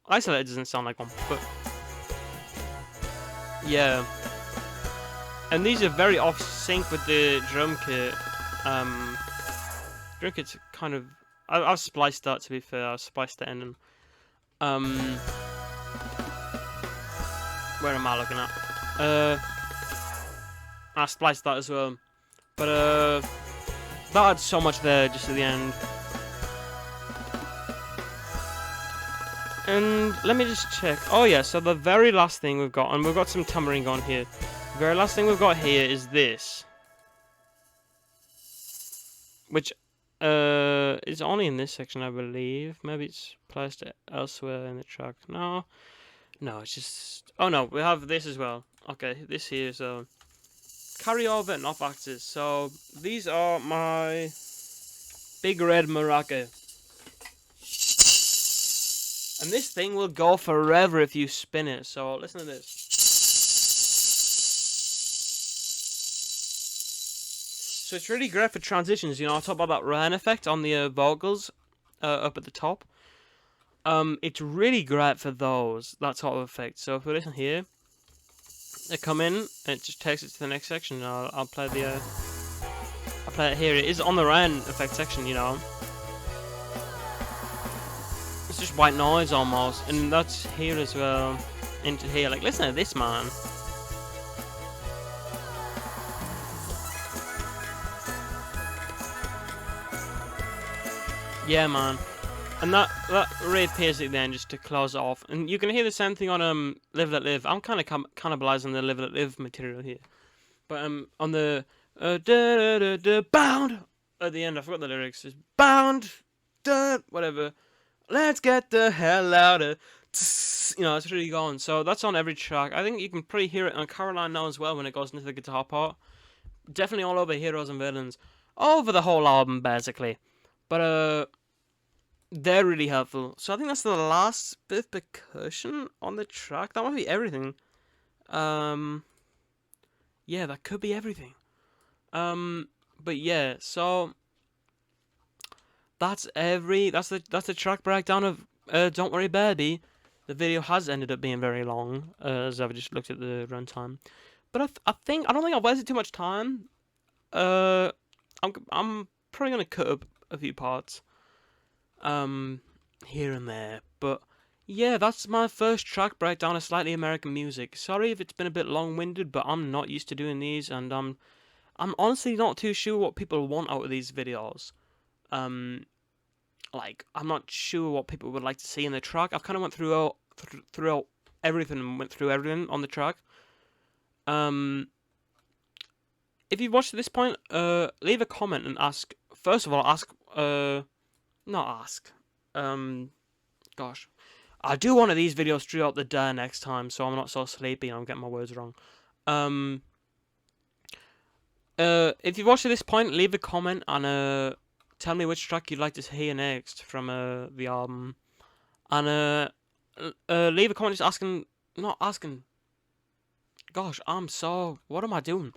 Isolated doesn't sound like one, but yeah. And these are very off sync with the drum kit. Drum kit's kind of. I've spliced that, to be fair. I've spliced the ending. Where am I looking at? I spliced that as well, but that adds so much there just at the end. And let me just check. Oh yeah, so the very last thing we've got, and we've got some tambourine on here. The very last thing we've got here is this, which is only in this section, I believe. Maybe it's placed elsewhere in the track. No, it's just. Oh no, we have this as well. Okay, this here is carryover knock boxes. So these are my big red maraca. And this thing will go forever if you spin it. So listen to this. So it's really great for transitions. You know, I talked about that rain effect on the vocals up at the top. It's really great for those, that sort of effect. So if we listen here, they come in and it just takes it to the next section. I'll play the I'll play it here. It is on the rain effect section, you know. It's just white noise almost, and that's here as well. Into here, like listen to this, man. Yeah, man. And that reappears at the end just to close it off. And you can hear the same thing on Live Let Live. I'm kind of cannibalizing the Live Let Live material here. But on the bound at the end, I forgot the lyrics. It's bound, whatever. Let's get the hell out of. You know, it's really going. So that's on every track. I think you can pretty hear it on Caroline now as well when it goes into the guitar part. Definitely all over Heroes and Villains, over the whole album basically. But they're really helpful. So I think that's the last bit of percussion on the track. That might be everything. Yeah, that could be everything. But yeah, so that's the track breakdown of Don't Worry Baby. The video has ended up being very long, as I've just looked at the runtime. But I don't think I've wasted too much time. I'm probably gonna cut up a few parts here and there, but yeah, that's my first track breakdown of Slightly American Music. Sorry if it's been a bit long-winded, but I'm not used to doing these, and I'm honestly not too sure what people want out of these videos. Like, I'm not sure what people would like to see in the track. I've kind of went through everything and went through everything on the track. If you've watched to this point, leave a comment and ask. First of all, gosh, I'll do one of these videos throughout the day next time, so I'm not so sleepy and I'm getting my words wrong. If you've watched to this point, leave a comment and tell me which track you'd like to hear next from the album, and leave a comment just asking. Gosh, what am I doing?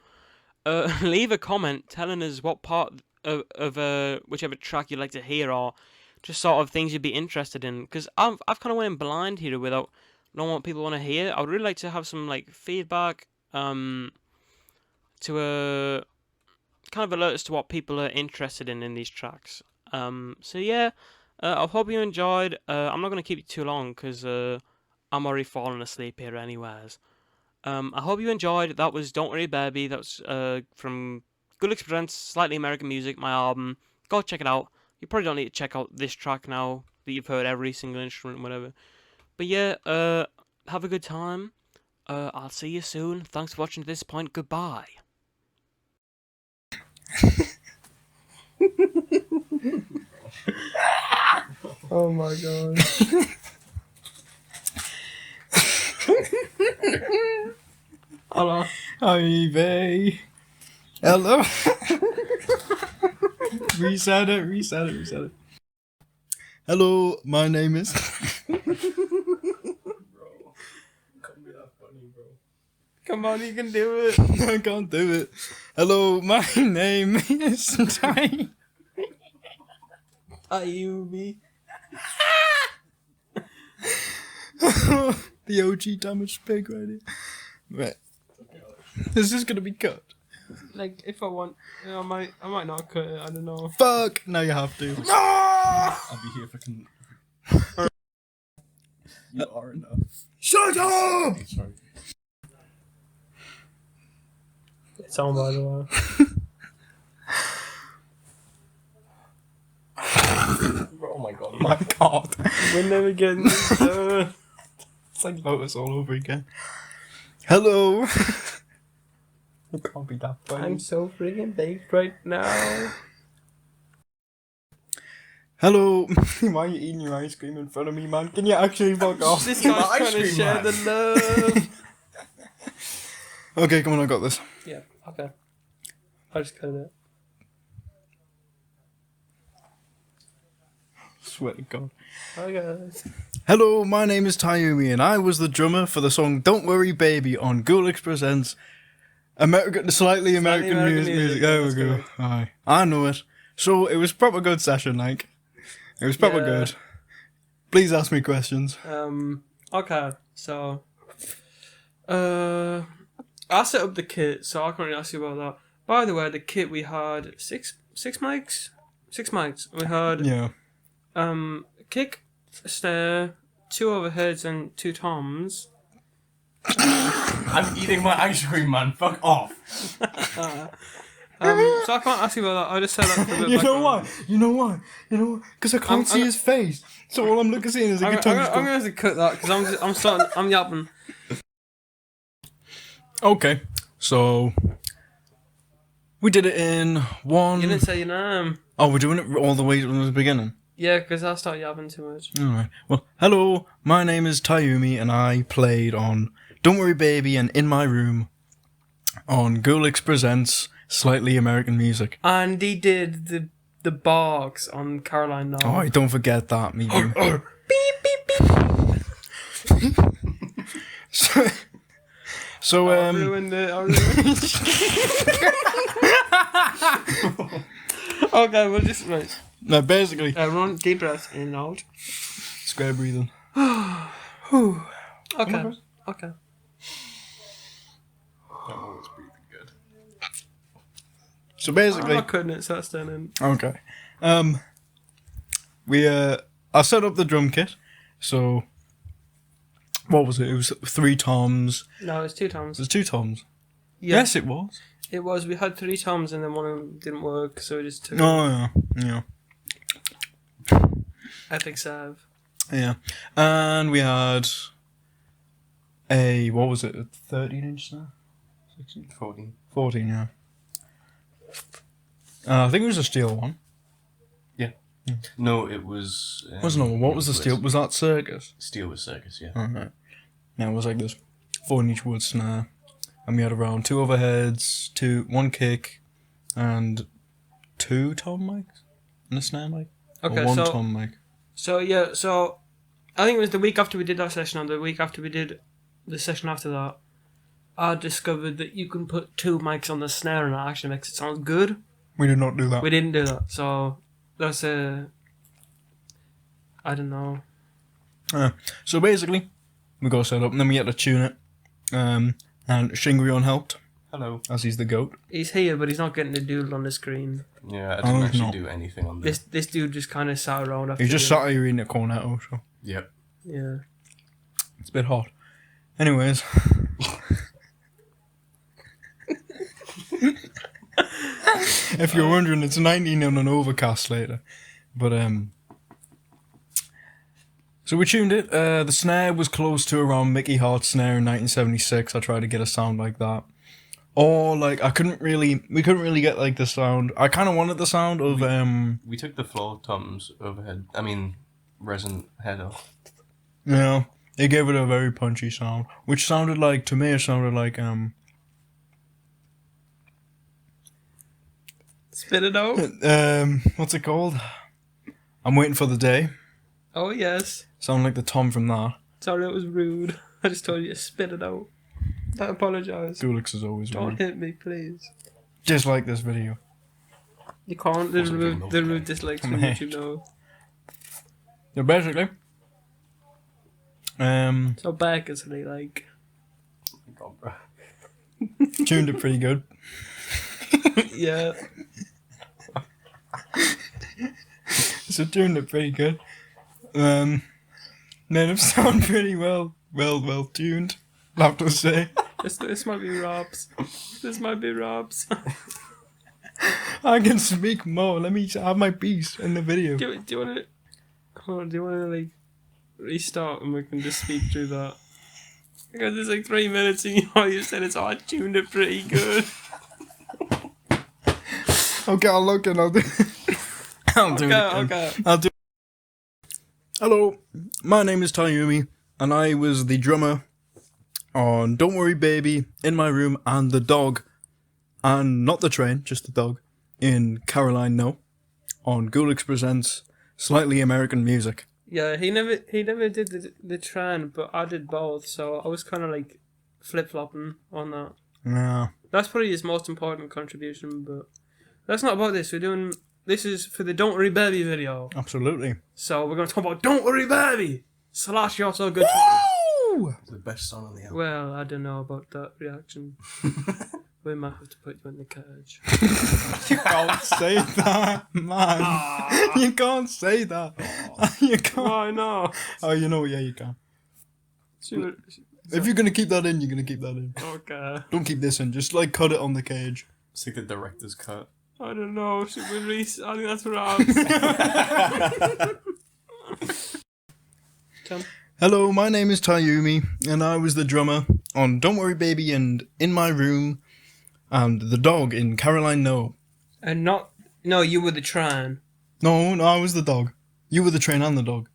Leave a comment telling us what part of whichever track you'd like to hear, or just sort of things you'd be interested in. Because I've kind of went in blind here without knowing what people want to hear. I would really like to have some like feedback, to kind of alert us to what people are interested in these tracks. So yeah, I hope you enjoyed. I'm not gonna keep you too long because I'm already falling asleep here anyways. I hope you enjoyed. That was Don't Worry Baby. That was from gooolixx Presents Slightly American Music, my album. Go check it out. You probably don't need to check out this track now that you've heard every single instrument and whatever. But yeah, have a good time. I'll see you soon. Thanks for watching to this point. Goodbye. Oh my god. Hello. Hi, babe. Hello. Reset it. Hello, my name is. Bro, can't be that funny, bro. Come on, you can do it. I can't do it. Hello, my name is Ty. Ayubi. The OG damaged pig right here. Right. This is gonna be cut. Like, if I want, I might not cut it. I don't know. Fuck! Now you have to. No! I'll be here if I can. You are enough. Shut up! Sorry. It's on, by the way. Oh my god. My god. We're never getting this done. It's like Lotus all over again. Hello. It can't be that funny. I'm so freaking baked right now. Hello. Why are you eating your ice cream in front of me, man? Can you actually fuck off? This guy's trying to share the love. Okay, come on, I got this. Yeah. Okay. I just cut it. Swear to God. Hi guys. Hello, my name is Tayumi, and I was the drummer for the song "Don't Worry, Baby" on gooolixx presents Slightly American music. There we go. Aye, I know it. So it was proper good session, like. It was proper good. Please ask me questions. Okay, so I set up the kit, so I can't really ask you about that. By the way, the kit we had six mics. We had kick, snare, 2 overheads and 2 toms. I'm eating my ice cream, man. Fuck off. So I can't ask you about that. I just said that for a bit. You know why? Because I can't see his face. So all I'm looking seeing is a guitar. I'm gonna have to cut that because I'm yapping. Okay, so we did it in one. You didn't say your name. Oh, we're doing it all the way from the beginning. Yeah, because I started yapping too much. Alright. Well, hello, my name is Tayumi, and I played on Don't Worry Baby and In My Room on gooolixx presents Slightly American Music. And he did the barks on Caroline Knoll. Oh, don't forget that, me. Beep beep beep. So I ruined it. Okay, we'll just right. No, basically. Everyone, deep breath in and out. Square breathing. Okay. Okay. Oh, it's breathing good. So basically. I couldn't. It, so that's done in. Okay. I set up the drum kit. So what was it? It was 3 toms. No, it's 2 It toms. was 2 toms. Yeah, Yes, it was. it was. We had 3 toms and then one of them didn't work, so we just took Oh yeah. epic save. Yeah. And we had a, what was it, a 13-inch snare? 16? 14. 14, yeah. I think it was a steel one. No, it was. What was the steel? Was that Circus? Steel was Circus, yeah. Alright. Yeah, it was like this 4-inch wood snare. And we had around 2 overheads, 1 kick, and 2 tom mics? And a snare mic? Okay, or 1 so tom mic. so I think it was the week after we did that session, and the week after we did the session after that, I discovered that you can put 2 mics on the snare and it actually makes it sound good. We did not do that. We didn't do that, so that's I don't know. So basically, we got set up and then we had to tune it. And Shingrion helped, Hello. as he's the goat. He's here, but he's not getting the doodle on the screen. Yeah, I didn't actually no. do anything on this. This dude just kind of sat around after. He just sat here reading a cornetto, so Yep. Yeah. it's a bit hot. Anyways. If you're wondering, it's 19 on an overcast later. But, so we tuned it. The snare was close to around Mickey Hart's snare in 1976. I tried to get a sound like that. Or, like, we couldn't really get, like, the sound. I kind of wanted the sound of, We took the floor toms overhead. I mean, resin head off. you know, it gave it a very punchy sound. Which sounded like, to me, it sounded like, Spit it out. what's it called? I'm Waiting for the Day. Oh yes. Sound like the Tom from that. Sorry, that was rude. I just told you to spit it out. I apologise. gooolixx is always Don't rude. hit me, please. Just like this video. You can't. They Wasn't remove being okay. dislikes from Mate. YouTube now. Yeah, basically. So back is really like. God, bro. Tuned it pretty good. Yeah. So tuned it pretty good. Made it sound pretty well tuned. I have to say. This might be Rob's. This might be Rob's. I can speak more. Let me have my piece in the video. do you want to? Hold on. Do you want to like restart and we can just speak through that? Because there's like 3 minutes and you said it's I tuned it pretty good. Okay, I'll look and I'll do. I'll do it. Okay. I'll do. Hello, my name is Tayumi, and I was the drummer on "Don't Worry, Baby," "In My Room," and "The Dog" and not the train, just the dog, in Caroline No, on gooolixx Presents Slightly American Music. Yeah, he never did the train, but I did both, so I was kind of like flip-flopping on that. Yeah. That's probably his most important contribution, but that's not about this. This is for the Don't Worry Baby video. Absolutely. So we're going to talk about Don't Worry Baby! Slash You're So Good. Woo! It's the best song on the album. Well, I don't know about that reaction. We might have to put you in the cage. You can't say that, man. You can't say that. You can't. Why not? Oh, you know what? Yeah, you can. If you're going to keep that in, you're going to keep that in. Okay. Don't keep this in. Just, like, cut it on the cage. It's like the director's cut. I don't know. Should we I think that's right. Tom? Hello, my name is Tayumi, and I was the drummer on Don't Worry Baby and In My Room, and the dog in Caroline No. And not... No, you were the train. No, I was the dog. You were the train and the dog.